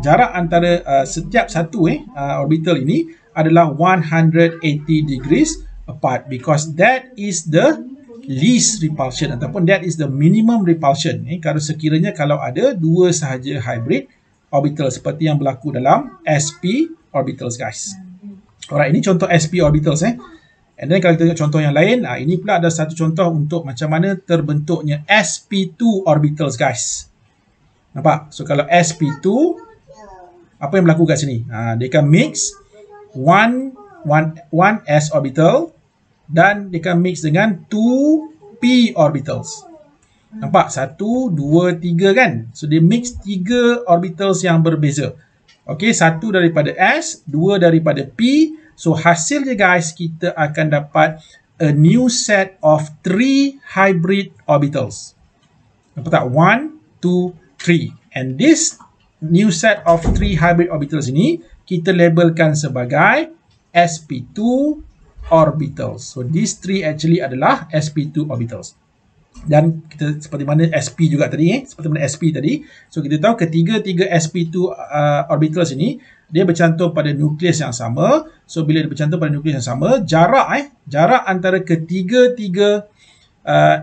jarak antara setiap satu orbital ini adalah 180 degrees apart, because that is the least repulsion ataupun that is the minimum repulsion. Kalau sekiranya kalau ada 2 sahaja hybrid orbital seperti yang berlaku dalam sp orbitals guys. Alright, ini contoh sp orbitals and then kalau kita tengok contoh yang lain, ini pula ada satu contoh untuk macam mana terbentuknya sp2 orbitals guys. Nampak? So kalau sp2, apa yang berlaku kat sini? Dia akan mix 1s orbital dan dia akan mix dengan 2p orbitals. Nampak? 1, 2, 3 kan? So dia mix 3 orbitals yang berbeza. Okay, 1 daripada s, 2 daripada p. So hasilnya guys, kita akan dapat a new set of 3 hybrid orbitals. Nampak tak? 1, 2, 3. And this new set of 3 hybrid orbitals ini kita labelkan sebagai sp2 orbitals. So these 3 actually adalah sp2 orbitals. Dan kita seperti mana sp juga tadi, seperti mana sp tadi. So kita tahu ketiga-tiga sp2 orbitals ini dia bercantum pada nukleus yang sama. So bila dia bercantum pada nukleus yang sama, jarak antara ketiga-tiga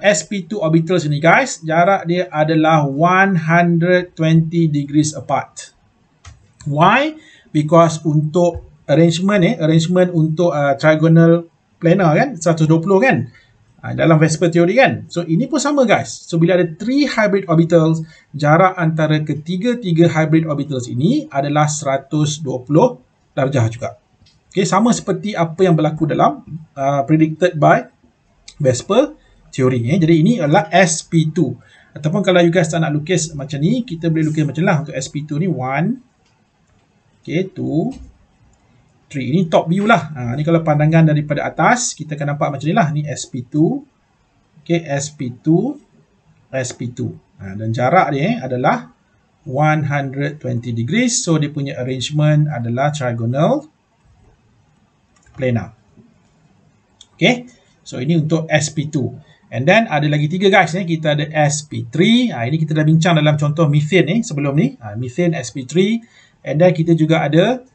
sp2 orbitals ini guys, jarak dia adalah 120 degrees apart. Why? Because untuk arrangement untuk trigonal planar kan, 120 kan, dalam Vesper teori kan. So ini pun sama guys. So bila ada 3 hybrid orbitals, jarak antara ketiga-tiga hybrid orbitals ini adalah 120 darjah juga. Okay, sama seperti apa yang berlaku dalam predicted by Vesper teori. Jadi ini adalah sp2. Ataupun kalau you guys tak nak lukis macam ni, kita boleh lukis macam lah untuk sp2 ni. 1, okay, 2, 3. Ini top view lah. Ni kalau pandangan daripada atas, kita akan nampak macam ni lah. Ni sp2. Okay, sp2, sp2. Dan jarak dia adalah 120 degrees. So, dia punya arrangement adalah trigonal planar. Okay. So, ini untuk sp2. And then, ada lagi 3 guys. Kita ada sp3. Ini kita dah bincang dalam contoh methane sebelum ni. Methane, sp3. And then, kita juga ada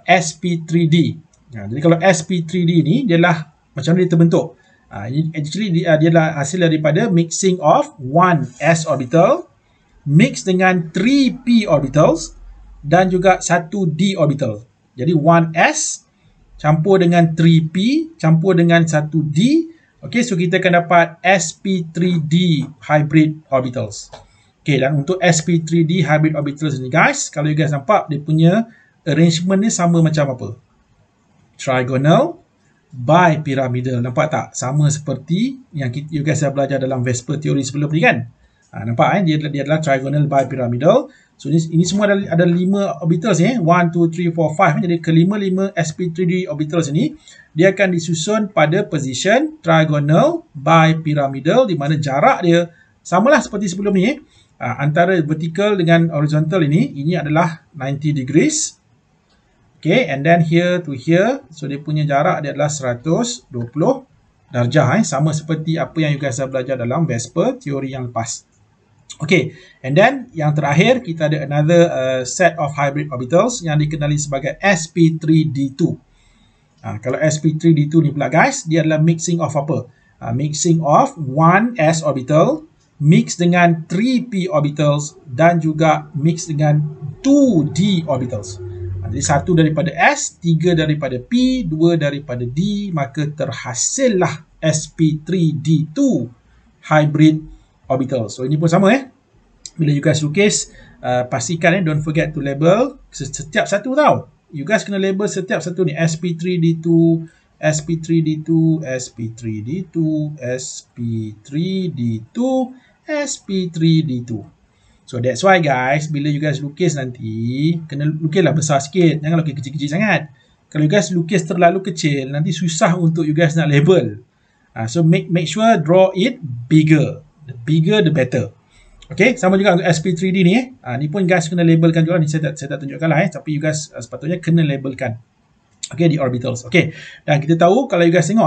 sp3d. Jadi kalau sp3d ni, dia lah macam mana dia terbentuk. Actually, dia adalah hasil daripada mixing of 1s orbital mix dengan 3p orbitals dan juga 1d orbital. Jadi 1s campur dengan 3p campur dengan 1d. Okay, so kita akan dapat sp3d hybrid orbitals. Okay, dan untuk sp3d hybrid orbitals ni guys, kalau you guys nampak, dia punya arrangement ni sama macam apa? Trigonal bipyramidal. Nampak tak? Sama seperti yang you guys dah belajar dalam Vesper teori sebelum ni kan? Nampak dia adalah trigonal bipyramidal. So ini semua ada 5 orbitals 1, 2, 3, 4, 5. Jadi kelima-lima sp3d orbitals ini, dia akan disusun pada position trigonal bipyramidal, di mana jarak dia samalah seperti sebelum ni. Antara vertical dengan horizontal ini adalah 90 degrees. Okay, and then here to here, so dia punya jarak dia adalah 120 darjah. Sama seperti apa yang you guys dah belajar dalam Vesper teori yang lepas. Okay, and then yang terakhir, kita ada another set of hybrid orbitals yang dikenali sebagai sp3d2. Kalau sp3d2 ni pula guys, dia adalah mixing of apa? Mixing of 1s orbital mix dengan 3p orbitals dan juga mix dengan 2d orbitals. Jadi 1 daripada S, 3 daripada P, 2 daripada D, maka terhasillah sp3d2 hybrid orbital. So ini pun sama bila you guys lukis, pastikan don't forget to label setiap satu tau. You guys kena label setiap satu ni, sp3d2, sp3d2, sp3d2, sp3d2, sp3d2. So that's why guys, bila you guys lukis nanti, kena lukislah besar sikit. Jangan lukis kecil-kecil sangat. Kalau you guys lukis terlalu kecil, nanti susah untuk you guys nak label. So make sure draw it bigger. The bigger the better. Okay, sama juga untuk sp3d ni. Ni pun guys kena labelkan juga. Ni saya tak tunjukkan lah tapi you guys sepatutnya kena labelkan. Okay, di orbitals. Okay, dan kita tahu kalau you guys tengok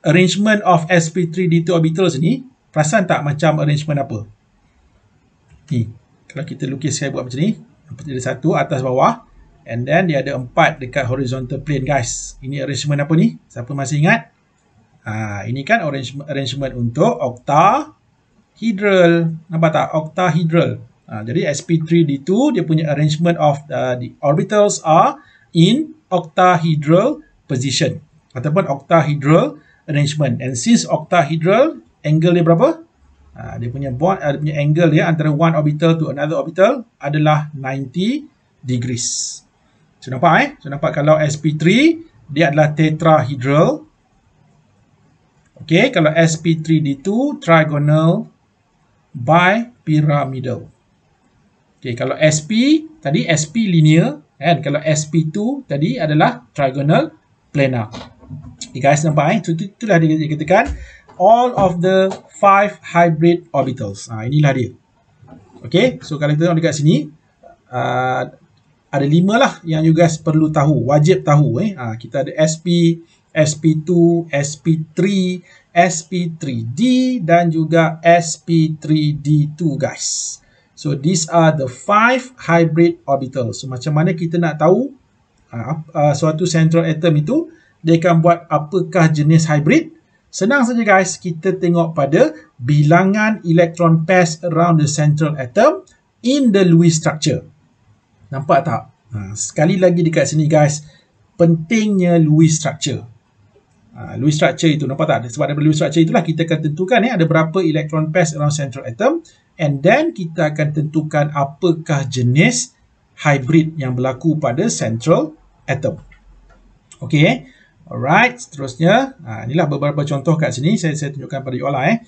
arrangement of sp3d2 orbitals ni, perasan tak macam arrangement apa? Ni, kalau kita lukis saya buat macam ni, ada 1 atas bawah, and then dia ada 4 dekat horizontal plane guys. Ini arrangement apa ni? Siapa masih ingat? Ini kan arrangement untuk octahedral. Nampak tak? Octahedral. Jadi sp3d2 dia punya arrangement of the orbitals are in octahedral position ataupun octahedral arrangement. And since octahedral, angle dia berapa? Dia punya angle dia antara one orbital to another orbital adalah 90 degrees. So nampak So nampak kalau sp3 dia adalah tetrahedral. Okay, kalau sp3d2 trigonal bipyramidal. Okay, kalau sp tadi sp linear kan, kalau sp2 tadi adalah trigonal planar. Okay guys, nampak itulah dia katakan all of the 5 hybrid orbitals. Inilah dia. Okay, so kalau kita tengok dekat sini, ada 5 lah yang you guys perlu tahu, wajib tahu. Kita ada SP, SP2, SP3, SP3D dan juga SP3D2 guys. So these are the 5 hybrid orbitals. So macam mana kita nak tahu suatu central atom itu dia akan buat apakah jenis hybrid? Senang saja guys, kita tengok pada bilangan electron pairs around the central atom in the Lewis structure. Nampak tak? Sekali lagi dekat sini guys, pentingnya Lewis structure. Lewis structure itu, nampak tak? Sebab daripada Lewis structure itulah kita akan tentukan ada berapa electron pairs around central atom, and then kita akan tentukan apakah jenis hybrid yang berlaku pada central atom. Okay, alright, seterusnya inilah beberapa contoh kat sini saya tunjukkan pada you all lah.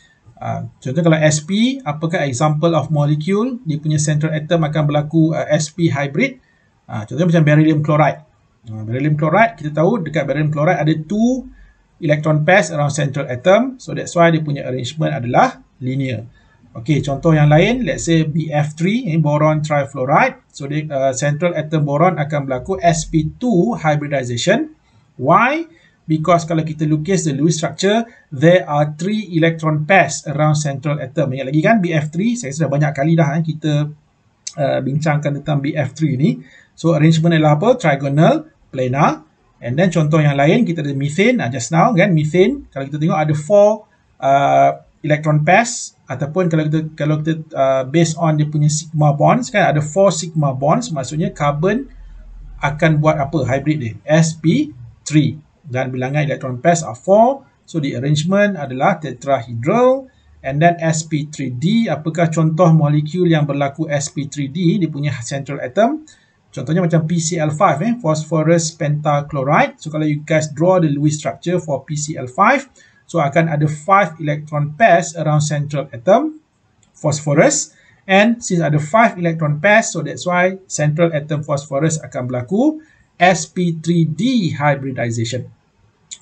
Contoh kalau sp, apakah example of molecule dia punya central atom akan berlaku sp hybrid. Contohnya macam beryllium chloride. Beryllium chloride, kita tahu dekat beryllium chloride ada 2 electron pairs around central atom, so that's why dia punya arrangement adalah linear. Okay, contoh yang lain, let's say BF3, boron trifluoride, so central atom boron akan berlaku sp2 hybridization. Why? Because kalau kita lukis the Lewis structure, there are 3 electron pairs around central atom. Ingat lagi kan BF3, saya sudah banyak kali dah kita bincangkan tentang BF3 ni. So arrangement adalah apa? Trigonal, planar. And then contoh yang lain, kita ada methane, just now kan, methane, kalau kita tengok ada 4 electron pairs, ataupun kalau kita based on dia punya sigma bonds, kan ada 4 sigma bonds, maksudnya carbon akan buat apa? Hybrid dia, sp3. Dan bilangan electron pairs are 4, so the arrangement adalah tetrahedral. And then sp3d, apakah contoh molekul yang berlaku sp3d, dia punya central atom? Contohnya macam PCl5, phosphorus pentachloride. So kalau you guys draw the Lewis structure for PCl5, so akan ada 5 electron pairs around central atom, phosphorus. And since ada 5 electron pairs, so that's why central atom phosphorus akan berlaku sp3d hybridization.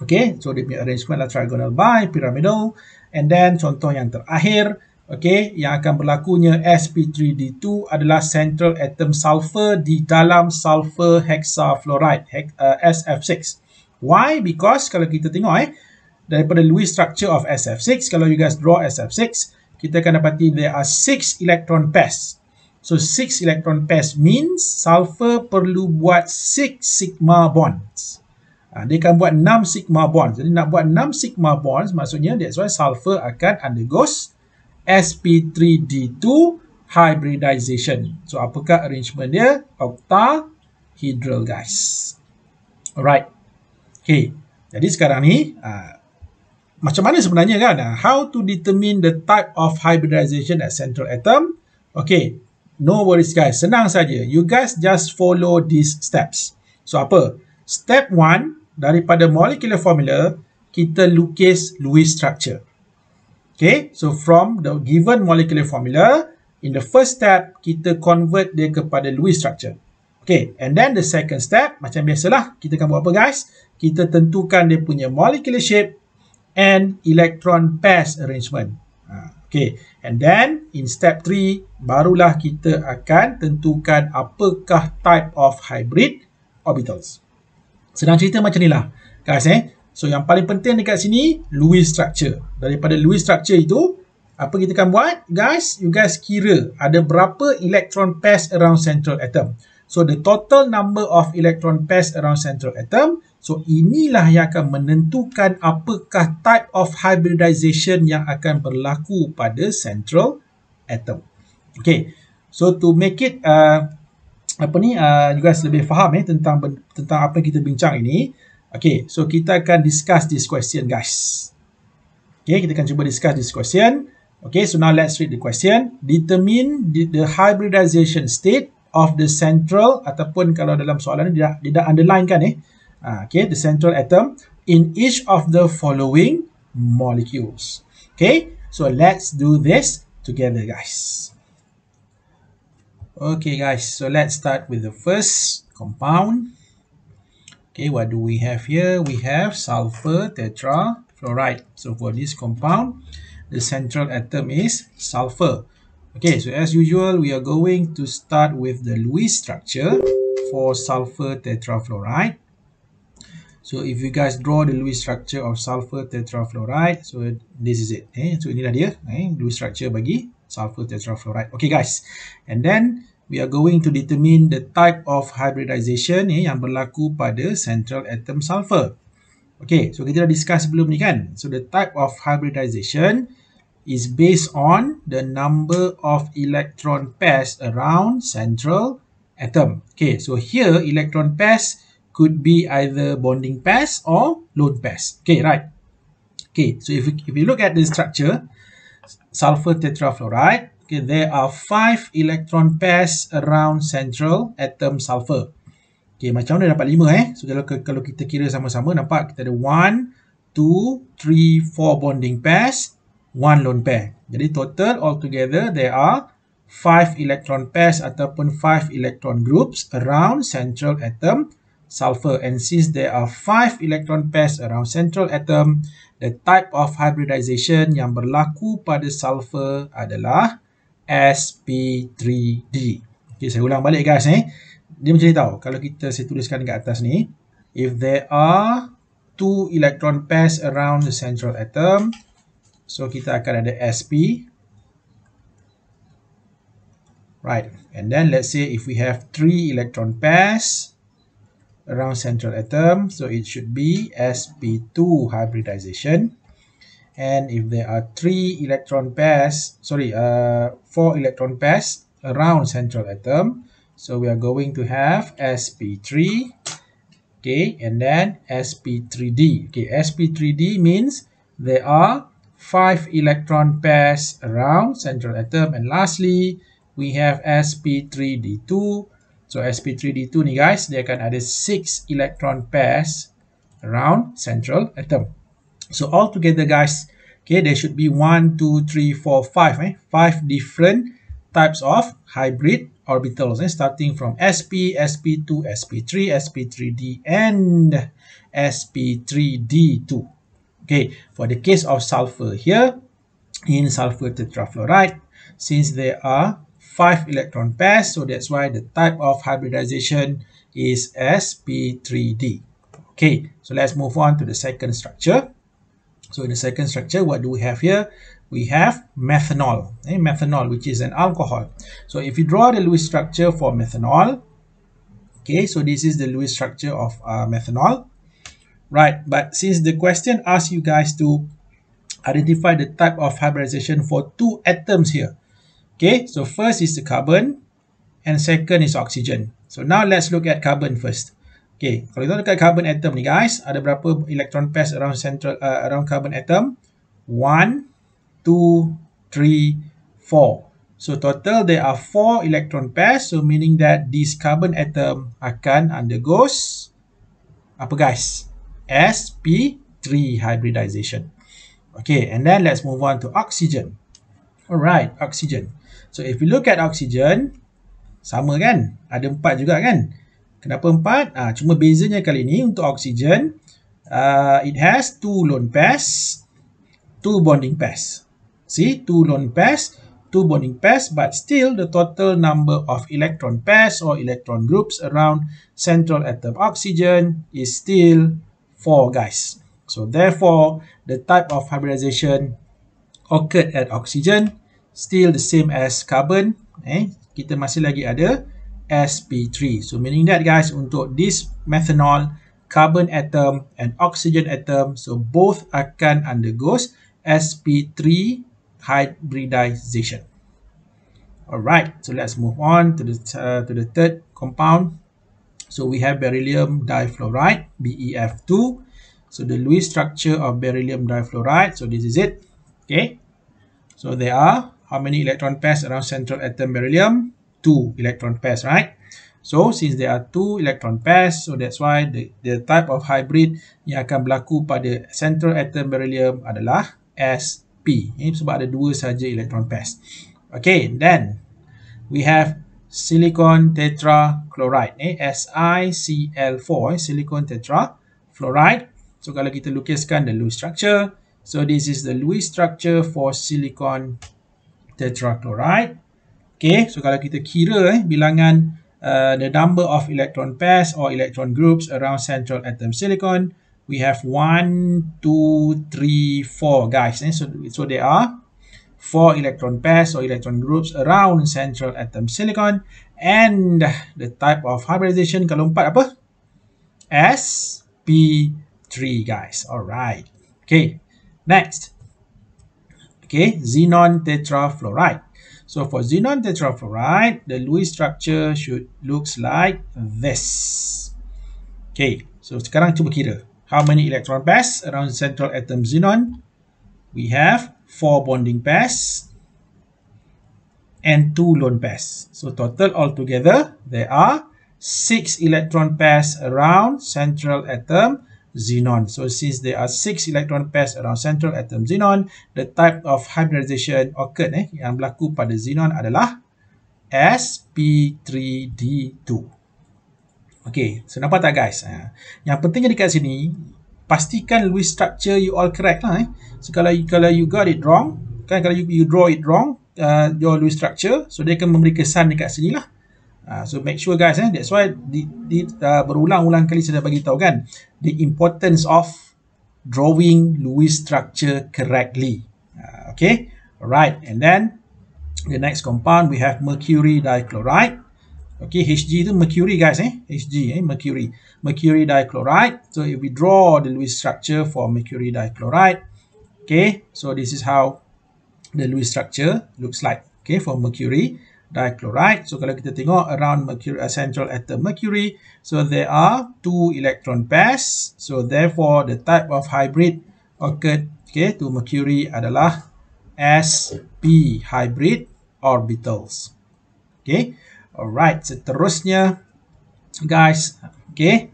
Okay, so dia punya arrangement adalah trigonal bipyramidal. And then contoh yang terakhir, okay, yang akan berlakunya sp3d2 adalah central atom sulfur di dalam sulfur hexafluoride, SF6. Why? Because kalau kita tengok daripada Lewis structure of SF6, kalau you guys draw SF6, kita akan dapati there are 6 electron pairs. So 6 electron pairs means sulfur perlu buat 6 sigma bonds. Dia akan buat 6 sigma bonds. Jadi nak buat 6 sigma bonds, maksudnya that's why sulfur akan undergoes sp3d2 hybridization. So apakah arrangement dia? Octahedral guys. Alright. Okay. Jadi sekarang ni macam mana sebenarnya kan? How to determine the type of hybridization at central atom? Okay. No worries guys. Senang saja. You guys just follow these steps. So apa? Step 1, daripada molecular formula, kita lukis Lewis structure. Okay, so from the given molecular formula, in the first step, kita convert dia kepada Lewis structure. Okay, and then the second step, macam biasalah, kita akan buat apa guys? Kita tentukan dia punya molecular shape and electron pairs arrangement. Okay, and then in step 3, barulah kita akan tentukan apakah type of hybrid orbitals. Senang cerita macam ni lah guys. So yang paling penting dekat sini, Lewis structure. Daripada Lewis structure itu, apa kita akan buat guys? You guys kira ada berapa electron pairs around central atom. So the total number of electron pairs around central atom, so inilah yang akan menentukan apakah type of hybridization yang akan berlaku pada central atom. Okay, so to make it you guys lebih faham tentang apa yang kita bincang ini. Okay, so kita akan discuss this question guys. Okay, kita akan cuba discuss this question. Okay, so now let's read the question. Determine the hybridization state of the central, ataupun kalau dalam soalan ni dia dah underline kan okay, the central atom in each of the following molecules. Okay, so let's do this together guys. Okay guys, so let's start with the first compound. Okay, what do we have here? We have sulfur tetrafluoride. So for this compound, the central atom is sulfur. Okay, so as usual, we are going to start with the Lewis structure for sulfur tetrafluoride. So if you guys draw the Lewis structure of sulfur tetrafluoride, so this is it. So inilah dia, Lewis structure bagi sulfur tetrafluoride. Okay guys, and then we are going to determine the type of hybridization yang berlaku pada central atom sulfur. Okay, so kita dah discuss sebelum ni kan. So the type of hybridization is based on the number of electron pairs around central atom. Okay, so here electron pairs could be either bonding pairs or lone pairs. Okay, right. Okay, so if you look at the structure, sulfur tetrafluoride, okay, there are 5 electron pairs around central atom sulfur. Okay, macam mana dapat 5 So kalau kita kira sama-sama, nampak kita ada 1, 2, 3, 4 bonding pairs, 1 lone pair. Jadi total altogether there are 5 electron pairs ataupun 5 electron groups around central atom sulfur. And since there are 5 electron pairs around central atom, the type of hybridization yang berlaku pada sulfur adalah sp3d. Okay, saya ulang balik guys Dia macam ni tau. Kalau saya tuliskan kat atas ni, if there are 2 electron pairs around the central atom, so kita akan ada sp. Right. And then let's say if we have 3 electron pairs around central atom, so it should be sp2 hybridization. And if there are 4 electron pairs around central atom, so we are going to have sp3, okay, and then sp3d. Okay, sp3d means there are 5 electron pairs around central atom, and lastly we have sp3d2. So sp3d2 ni guys, dia akan ada 6 electron pairs around central atom. So all together guys, okay, there should be 1, 2, 3, 4, 5, 5 different types of hybrid orbitals, starting from sp, sp2, sp3, sp3d, and sp3d2. Okay, for the case of sulfur here, in sulfur tetrafluoride, since there are 5 electron pairs, so that's why the type of hybridization is sp3d. Okay, so let's move on to the second structure. So in the second structure, what do we have here? We have methanol, methanol, which is an alcohol. So if you draw the Lewis structure for methanol, okay, so this is the Lewis structure of methanol, right? But since the question asks you guys to identify the type of hybridization for 2 atoms here, okay, so first is the carbon and second is oxygen. So now let's look at carbon first. Okay, kalau kita look at carbon atom ni guys, ada berapa electron pairs around around carbon atom? 1, 2, 3, 4. So total there are 4 electron pairs, so meaning that this carbon atom akan undergoes apa guys? sp3 hybridization. Okay, and then let's move on to oxygen. Alright, oxygen. So if we look at oxygen, sama kan? Ada 4 juga kan? Kenapa 4? Cuma bezanya kali ni untuk oxygen, it has 2 lone pairs, 2 bonding pairs. See, 2 lone pairs, 2 bonding pairs, but still the total number of electron pairs or electron groups around central atom oxygen is still 4 guys. So therefore, the type of hybridization occurred at oxygen still the same as carbon. Kita masih lagi ada sp3. So meaning that guys, untuk this methanol, carbon atom and oxygen atom, so both akan undergoes sp3 hybridization. Alright, so let's move on to the third compound. So we have beryllium difluoride, BeF2. So the Lewis structure of beryllium difluoride, so this is it. Okay, so there are how many electron pairs around central atom beryllium? 2 electron pairs, right? So since there are 2 electron pairs, so that's why the type of hybrid yang akan berlaku pada central atom beryllium adalah sp. Sebab ada 2 saja electron pairs. Okay, then we have silicon tetrachloride, SiCl4, silicon tetrafluoride. So kalau kita lukiskan the Lewis structure, so this is the Lewis structure for silicon tetrachloride. Okay, so kalau kita kira bilangan the number of electron pairs or electron groups around central atom silicon, we have 1, 2, 3, 4 guys. So there are 4 electron pairs or electron groups around central atom silicon, and the type of hybridization kalau 4 apa? sp3 3 guys. Alright. Okay, next. Okay, xenon tetrafluoride. So for xenon tetrafluoride, the Lewis structure should looks like this. Okay, so sekarang cuba kira. How many electron pairs around central atom xenon? We have 4 bonding pairs and 2 lone pairs. So total altogether, there are 6 electron pairs around central atom xenon. So since there are 6 electron pairs around central atom xenon, the type of hybridization occurred yang berlaku pada xenon adalah sp3d2. Okay, so nampak tak guys? Yang pentingnya dekat sini, pastikan Lewis structure you all correct lah. So kalau you got it wrong, kan kalau you draw it wrong, your Lewis structure, so dia akan memberi kesan dekat sini lah. So make sure guys, that's why berulang-ulang kali saya dah bagi tahu kan, the importance of drawing Lewis structure correctly. Okay, alright, and then the next compound we have mercury dichloride. Okay, Hg itu mercury guys, Hg, mercury. Mercury dichloride. So if we draw the Lewis structure for mercury dichloride, okay, so this is how the Lewis structure looks like, okay, for mercury dichloride. So kalau kita tengok around mercury, central atom mercury, so there are 2 electron pairs. So therefore the type of hybrid occurred, okay, to mercury adalah sp hybrid orbitals. Okay, alright, seterusnya guys, okay,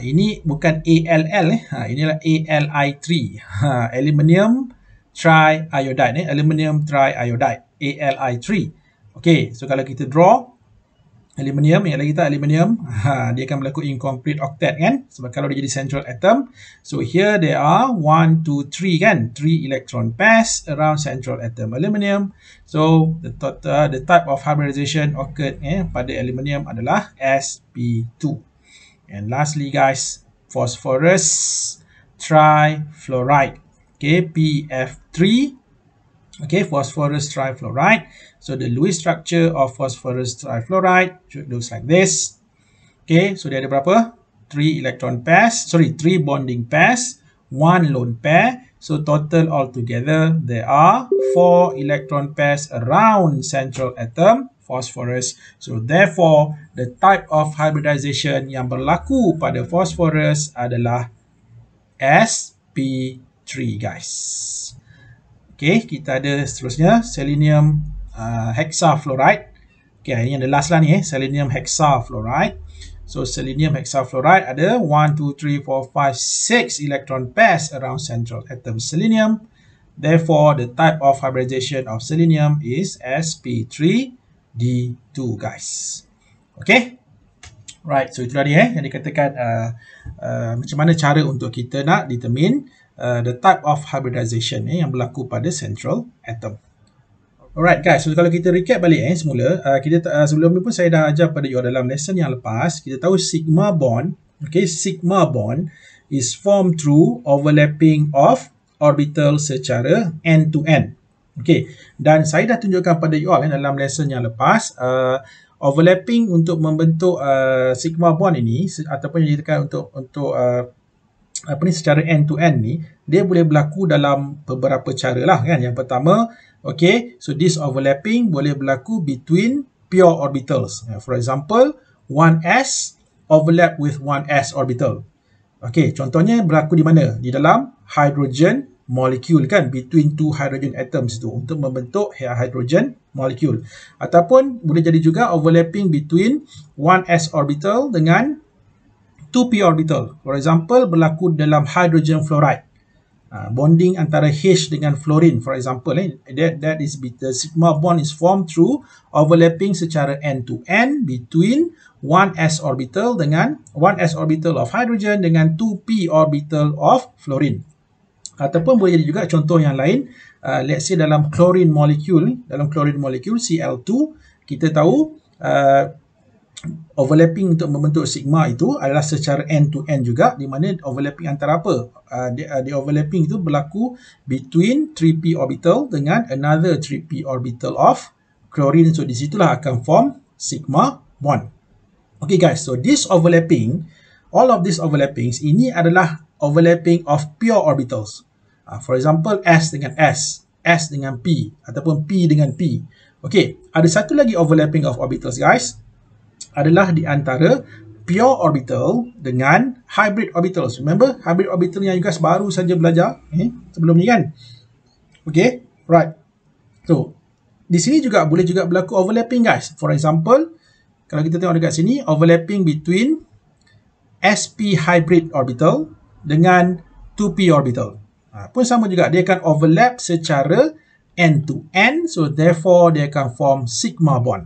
ini bukan ALL, inilah ALI3, aluminium triiodide, aluminium triiodide, ALI3. Okay, so kalau kita draw aluminium, yang lagi kita aluminium, dia akan berlaku incomplete octet kan, sebab kalau dia jadi central atom. So here there are 1, 2, 3 kan, 3 electron pairs around central atom aluminium. So the type of hybridization occurred pada aluminium adalah sp2. And lastly guys, phosphorus trifluoride, okay, PF3. Okay, phosphorus trifluoride. So the Lewis structure of phosphorus trifluoride should looks like this. Okay, so dia ada berapa? 3 electron pairs, 3 bonding pairs, 1 lone pair. So total altogether there are 4 electron pairs around central atom phosphorus. So therefore the type of hybridization yang berlaku pada phosphorus adalah sp3 guys. Okay, kita ada seterusnya selenium hexafluoride. Okay, ini yang the last lah ni, selenium hexafluoride. So selenium hexafluoride ada 1, 2, 3, 4, 5, 6 electron pairs around central atom selenium. Therefore, the type of hybridization of selenium is sp3d2 guys. Okay, right, so itu tadi yang dikatakan macam mana cara untuk kita nak determine the type of hybridization yang berlaku pada central atom. Alright guys, so kalau kita recap balik semula, kita sebelum ni pun saya dah ajar pada you dalam lesson yang lepas, kita tahu sigma bond, okay, sigma bond is formed through overlapping of orbital secara end to end. Okay, dan saya dah tunjukkan pada you all dalam lesson yang lepas, overlapping untuk membentuk sigma bond ini ataupun yang dikatakan untuk secara end to end ni, dia boleh berlaku dalam beberapa cara lah kan. Yang pertama, okay, so this overlapping boleh berlaku between pure orbitals. For example, 1s overlap with 1s orbital. Okay, contohnya berlaku di mana? Di dalam hydrogen molecule kan, between 2 hydrogen atoms tu untuk membentuk hydrogen molecule. Ataupun boleh jadi juga overlapping between 1s orbital dengan 2p orbital. For example, berlaku dalam hydrogen fluoride. Bonding antara H dengan fluorine, for example, that is the sigma bond is formed through overlapping secara end to end between 1s orbital dengan 1s orbital of hydrogen dengan 2p orbital of fluorine. Ataupun boleh jadi juga contoh yang lain, let's say dalam chlorine molecule Cl2, kita tahu overlapping untuk membentuk sigma itu adalah secara end to end juga, di mana overlapping antara apa? The overlapping itu berlaku between 3p orbital dengan another 3p orbital of chlorine. So di situlah akan form sigma bond. Okay guys, so this overlapping, all of these overlappings ini adalah overlapping of pure orbitals. For example, S dengan S, S dengan P, ataupun P dengan P. Okay, ada satu lagi overlapping of orbitals guys, adalah di antara pure orbital dengan hybrid orbitals. Remember, hybrid orbital yang you guys baru saja belajar sebelum ni kan? Okay, right. So, di sini juga boleh juga berlaku overlapping guys. For example, kalau kita tengok dekat sini, overlapping between sp hybrid orbital dengan 2p orbital. Pun sama juga, dia akan overlap secara n to n, so therefore dia akan form sigma bond.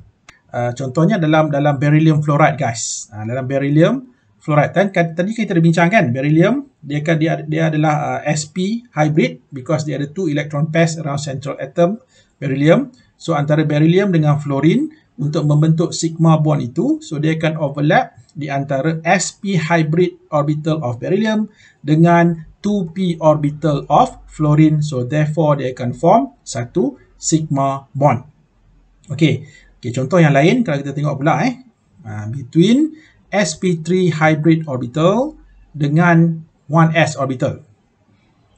Contohnya dalam beryllium fluoride guys. Dalam beryllium fluoride kan tadi kita dah bincang kan, beryllium dia adalah sp hybrid because dia ada 2 electron pairs around central atom beryllium. So antara beryllium dengan fluorine untuk membentuk sigma bond itu, so dia akan overlap di antara sp hybrid orbital of beryllium dengan 2p orbital of fluorine, so therefore dia akan form satu sigma bond. Okay, contoh yang lain kalau kita tengok pula between sp3 hybrid orbital dengan 1s orbital.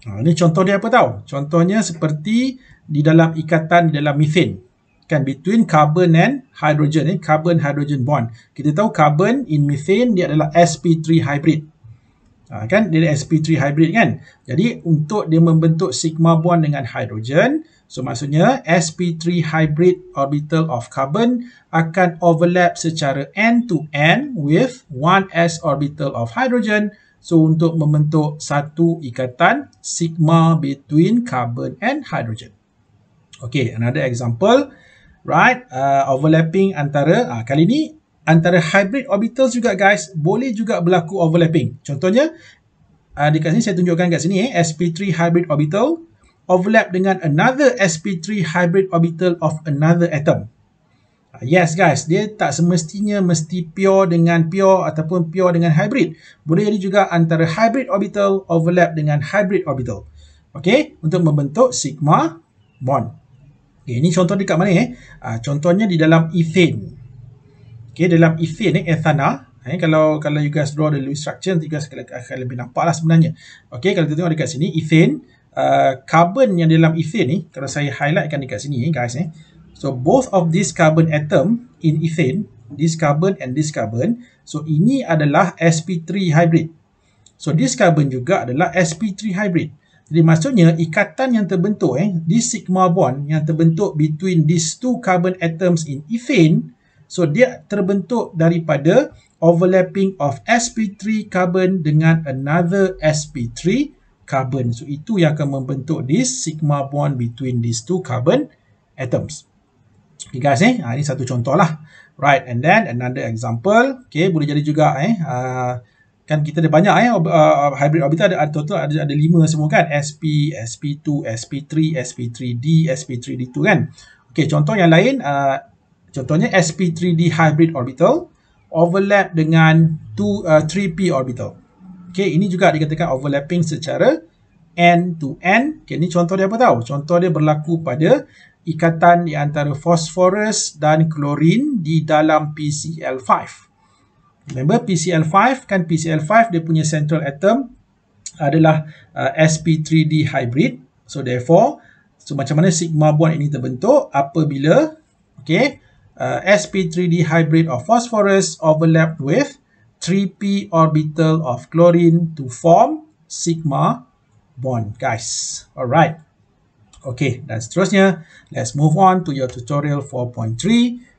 Ini contoh dia apa tahu? Contohnya seperti di dalam ikatan di dalam methane. Kan, between carbon and hydrogen, carbon-hydrogen bond. Kita tahu carbon in methane dia adalah sp3 hybrid. Kan, dia adalah sp3 hybrid kan. Jadi, untuk dia membentuk sigma bond dengan hydrogen, so maksudnya sp3 hybrid orbital of carbon akan overlap secara n to n with 1s orbital of hydrogen. So, untuk membentuk satu ikatan sigma between carbon and hydrogen. Okay, another example. Right, overlapping antara, kali ni antara hybrid orbitals juga guys, boleh juga berlaku overlapping. Contohnya, dekat sini saya tunjukkan kat sini sp3 hybrid orbital overlap dengan another sp3 hybrid orbital of another atom. Yes guys, dia tak semestinya mesti pure dengan pure ataupun pure dengan hybrid. Boleh jadi juga antara hybrid orbital overlap dengan hybrid orbital. Okay, untuk membentuk sigma bond. Okay, ini contoh dekat mana contohnya di dalam ethane. Okay, dalam ethane ethana. Kalau you guys draw the Lewis structure, nanti you guys akan lebih nampak lah sebenarnya. Okay, kalau kita tengok dekat sini ethane, carbon yang dalam ethane ni, kalau saya highlightkan dekat sini guys so both of these carbon atom in ethane, this carbon and this carbon, so ini adalah sp3 hybrid. So this carbon juga adalah sp3 hybrid. Jadi maksudnya ikatan yang terbentuk this sigma bond yang terbentuk between these two carbon atoms in ethane, so dia terbentuk daripada overlapping of sp3 carbon dengan another sp3 carbon. So itu yang akan membentuk this sigma bond between these two carbon atoms. Okay guys ini satu contoh lah. Right, and then another example. Okay, boleh jadi juga kan kita ada banyak hybrid orbital, ada total ada 5 semua kan, sp, sp2, sp3, sp3d, sp3d2 kan. Okey, contoh yang lain contohnya sp3d hybrid orbital overlap dengan 3p orbital. Okey, ini juga dikatakan overlapping secara n to n. Okey, ini contoh dia apa tahu? Contoh dia berlaku pada ikatan di antara phosphorus dan klorin di dalam PCl5. Remember PCl5 kan, PCl5 dia punya central atom adalah sp3d hybrid. So therefore, so macam mana sigma bond ini terbentuk apabila sp3d hybrid of phosphorus overlap with 3p orbital of chlorine to form sigma bond guys. Alright. Okay, dan seterusnya let's move on to your tutorial 4.3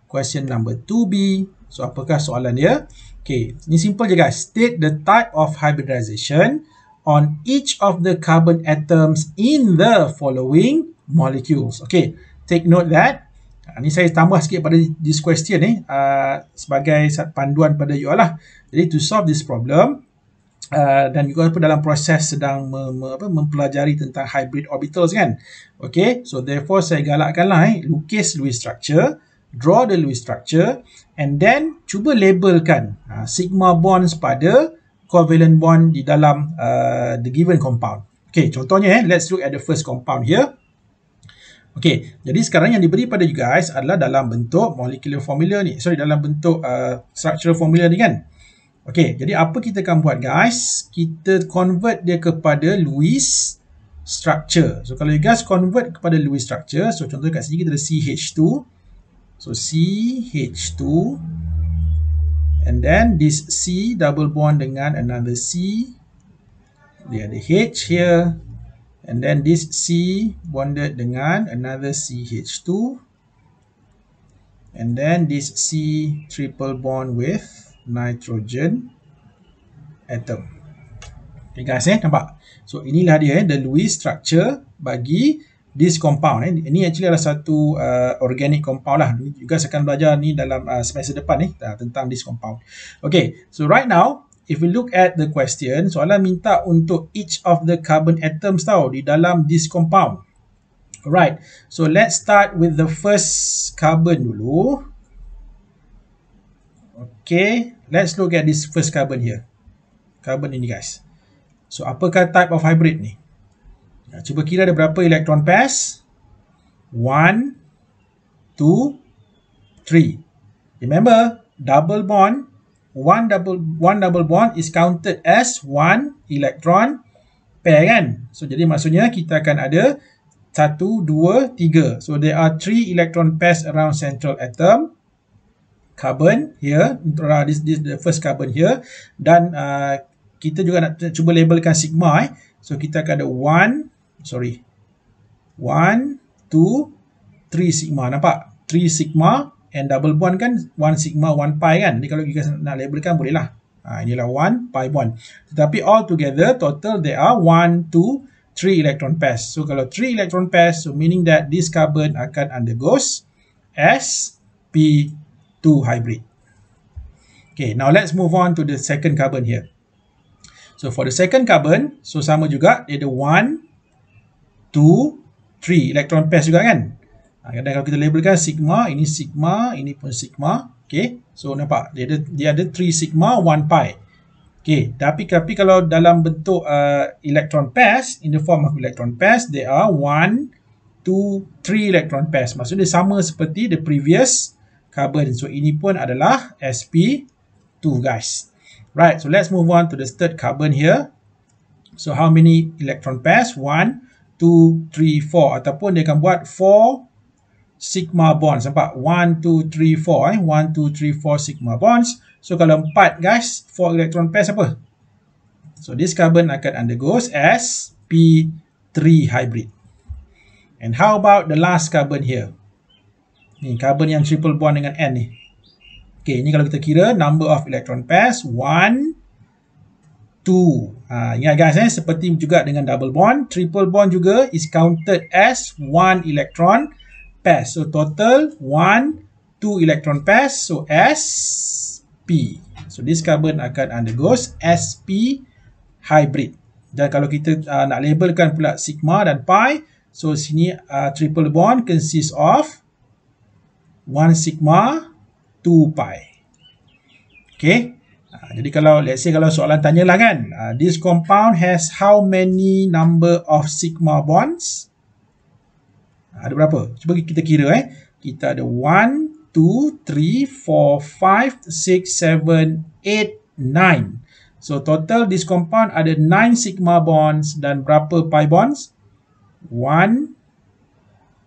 question number 2b. So apakah soalan dia? Okay, ini simple je guys. State the type of hybridization on each of the carbon atoms in the following molecules. Okay, take note that. Ini saya tambah sikit pada this question sebagai panduan pada you all lah. Jadi to solve this problem, dan juga dalam proses sedang mempelajari tentang hybrid orbitals kan. Okay, so therefore saya galakkanlah lukis Lewis structure, draw the Lewis structure, and then cuba labelkan sigma bonds pada covalent bond di dalam the given compound. Okay, contohnya let's look at the first compound here. Okay, jadi sekarang yang diberi pada you guys adalah dalam bentuk molecular formula ni. Sorry, dalam bentuk structural formula ni kan. Okey, jadi apa kita akan buat guys? Kita convert dia kepada Lewis structure. So kalau you guys convert kepada Lewis structure, so contoh kat sini kita ada CH2. So CH2 and then this C double bond dengan another C. Dia ada H here. And then this C bonded dengan another CH2. And then this C triple bond with nitrogen atom. Okay guys, nampak? So inilah dia the Lewis structure bagi this compound. Ini actually adalah satu organic compound lah. You guys akan belajar ni dalam semester depan tentang this compound. Okay, so right now if we look at the question, soalan minta untuk each of the carbon atoms tau di dalam this compound. Alright, so let's start with the first carbon dulu. Okay, let's look at this first carbon here. Carbon ini guys. So apakah type of hybrid ni? Cuba kira ada berapa electron pairs? 1, 2, 3. Remember, double bond, one double bond is counted as one electron pair kan? So jadi maksudnya kita akan ada 1, 2, 3. So there are 3 electron pairs around central atom. Carbon here, this the first carbon here. Dan kita juga nak cuba labelkan sigma. So kita akan ada 1, 2, 3 sigma. Nampak? 3 sigma and double bond kan 1 sigma 1 pi kan. Jadi kalau kita nak labelkan boleh lah. Inilah 1 pi bond. Tetapi all together total there are 1, 2, 3 electron pairs. So kalau 3 electron pairs, so meaning that this carbon akan undergoes sp2 hybrid. Okay, now let's move on to the second carbon here. So for the second carbon, so sama juga, dia ada 1, 2, 3 electron pairs juga kan. Dan kalau kita labelkan sigma, ini pun sigma. Okay, so nampak dia ada 3 sigma 1 pi. Okay, tapi kalau dalam bentuk electron pairs, in the form of electron pairs, there are 1, 2, 3 electron pairs. Maksudnya sama seperti the previous carbon. So ini pun adalah sp2 guys. Right, so let's move on to the third carbon here. So how many electron pairs? 1, 2, 3, 4. Ataupun dia akan buat 4 sigma bonds. Nampak? 1, 2, 3, 4. 1, 2, 3, 4 sigma bonds. So kalau 4 guys, 4 electron pairs apa? So this carbon akan undergoes sp3 hybrid. And how about the last carbon here? Ni carbon yang triple bond dengan N ni. Okay, ini kalau kita kira number of electron pairs 1, 2. Ingat guys, seperti juga dengan double bond, triple bond juga is counted as 1 electron pairs. So total 1, 2 electron pairs. So sp. So this carbon akan undergoes sp hybrid. Dan kalau kita nak labelkan pula sigma dan pi, so sini triple bond consists of 1 sigma 2 pi. Okay. Jadi kalau let's say kalau soalan tanyalah kan, this compound has how many number of sigma bonds? Ada berapa? Cuba kita kira Kita ada 1, 2, 3, 4, 5, 6, 7, 8, 9. So total this compound ada 9 sigma bonds dan berapa pi bonds? 1,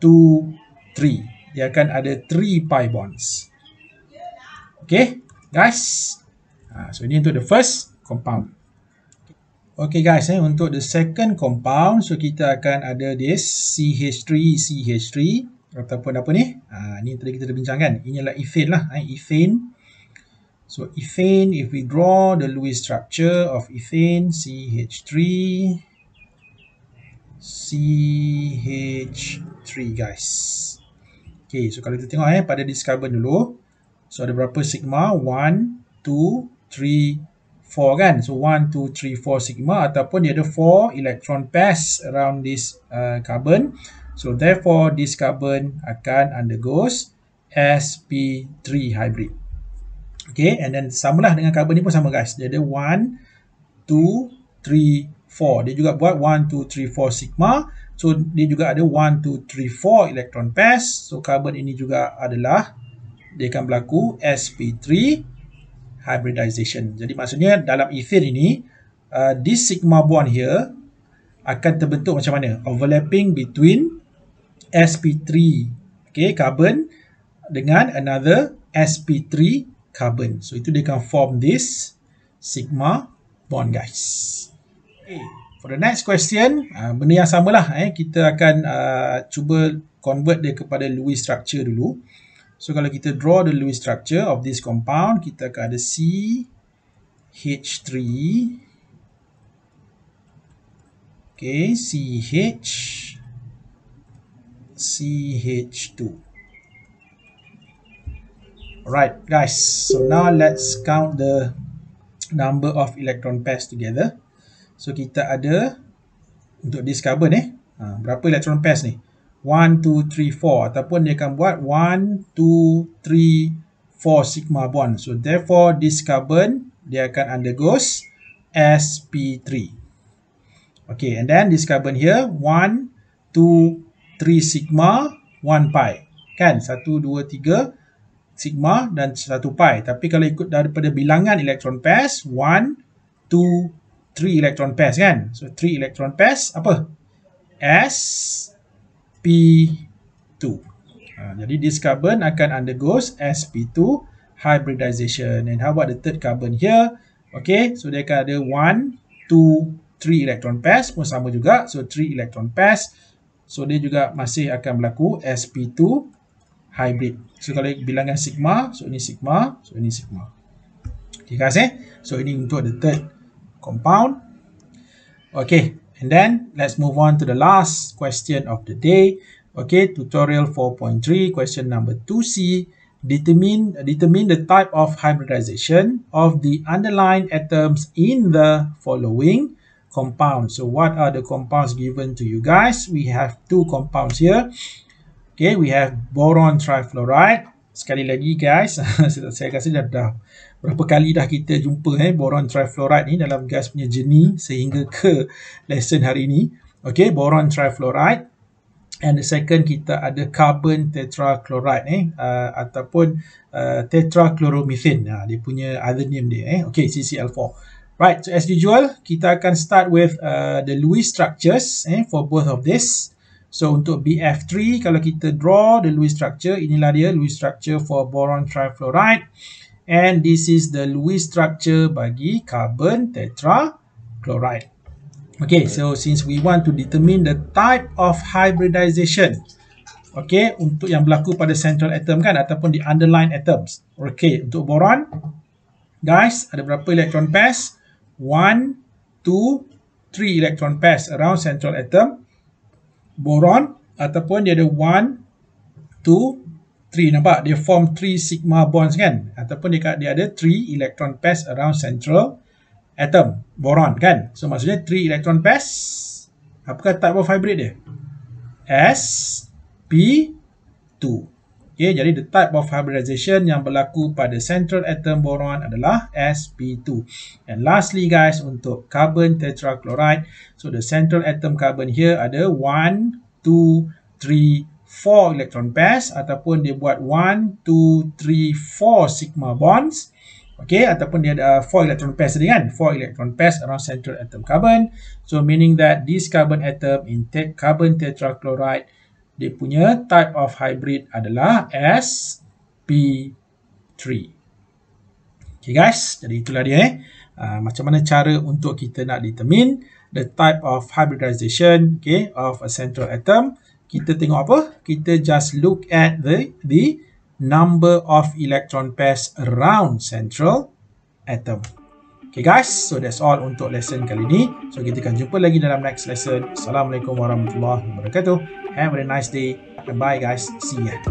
2, 3. Dia akan ada 3 pi bonds. Okay, guys. So ini untuk the first compound. Okay guys, untuk the second compound, so kita akan ada this CH3 ataupun apa ni? Ni tadi kita dah bincangkan. Ini adalah ethane lah, ethane. So ethane, if we draw the Lewis structure of ethane, CH3 guys. Okay, so kalau kita tengok pada this carbon dulu, so ada berapa sigma? 1, 2, 3, 4 kan? So 1, 2, 3, 4 sigma, ataupun dia ada 4 electron pairs around this carbon. So therefore this carbon akan undergoes sp3 hybrid. Okay, and then samalah dengan carbon ni pun sama guys. Dia ada 1, 2, 3, 4. Dia juga buat 1, 2, 3, 4 sigma. So dia juga ada 1, 2, 3, 4 electron pairs. So carbon ini juga adalah, dia akan berlaku sp3 hybridization. Jadi maksudnya dalam ethane ini, this sigma bond here akan terbentuk macam mana? Overlapping between sp3, okay, carbon dengan another sp3 carbon. So itu dia akan form this sigma bond, guys. Okay. For the next question, benda yang samalah, kita akan cuba convert dia kepada Lewis structure dulu. So kalau kita draw the Lewis structure of this compound, kita akan ada CH3, okay, CH, CH2. Alright guys, so now let's count the number of electron pairs together. So kita ada untuk this carbon berapa electron pairs ni? 1, 2, 3, 4 ataupun dia akan buat 1, 2, 3, 4 sigma bond. So therefore this carbon dia akan undergoes sp3. Okay, and then this carbon here 1, 2, 3 sigma, 1 pi. Kan? 1, 2, 3 sigma dan 1 pi. Tapi kalau ikut daripada bilangan electron pairs, 1, 2, 3 electron pairs kan? So 3 electron pairs apa? sp2. Jadi this carbon akan undergoes sp2 hybridization. And how about the third carbon here? Okay, so dia akan ada 1, 2, 3 electron pairs pun sama juga. So 3 electron pairs. So dia juga masih akan berlaku sp2 hybrid. So kalau bilangan sigma, so ini sigma, so ini sigma. Okay guys, so ini untuk the third compound. Okay, and then let's move on to the last question of the day. Okay, tutorial 4.3, question number 2C. Determine the type of hybridization of the underlying atoms in the following compounds. So what are the compounds given to you guys? We have two compounds here. Okay, we have boron trifluoride. Sekali lagi guys, saya rasa dah berapa kali dah kita jumpa boron trifluoride ni dalam gas punya jenis sehingga ke lesson hari ini. Okay, boron trifluoride. And the second kita ada carbon tetrachloride ataupun tetrachloromethane. Dia punya other name dia. Okay, CCl4. Right, so as usual, kita akan start with the Lewis structures for both of this. So untuk BF3, kalau kita draw the Lewis structure, inilah dia Lewis structure for boron trifluoride. And this is the Lewis structure bagi carbon tetrachloride. Okay, so since we want to determine the type of hybridization, okay, untuk yang berlaku pada central atom kan, ataupun di underlying atoms. Okay, untuk boron, guys, ada berapa electron pairs? 1, 2, 3 electron pairs around central atom. Boron ataupun dia ada 1, 2, 3. Nampak? Dia form 3 sigma bonds kan? Ataupun dia ada 3 electron pairs around central atom. Boron kan? So maksudnya 3 electron pairs. Apakah type of hybrid dia? sp2. Okay, jadi the type of hybridization yang berlaku pada central atom boron adalah sp2. And lastly guys, untuk carbon tetrachloride, so the central atom carbon here ada 1, 2, 3, 4 electron pairs ataupun dia buat 1, 2, 3, 4 sigma bonds. Okay, ataupun dia ada 4 electron pairs tadi kan? 4 electron pairs around central atom carbon. So meaning that this carbon atom in carbon tetrachloride, dia punya type of hybrid adalah sp3. Okay guys, jadi itulah dia macam mana cara untuk kita nak determine the type of hybridization, okay, of a central atom. Kita tengok apa? Kita just look at the number of electron pairs around central atom. Okay guys, so that's all untuk lesson kali ini. So kita akan jumpa lagi dalam next lesson. Assalamualaikum warahmatullahi wabarakatuh. Have a nice day and bye guys. See ya.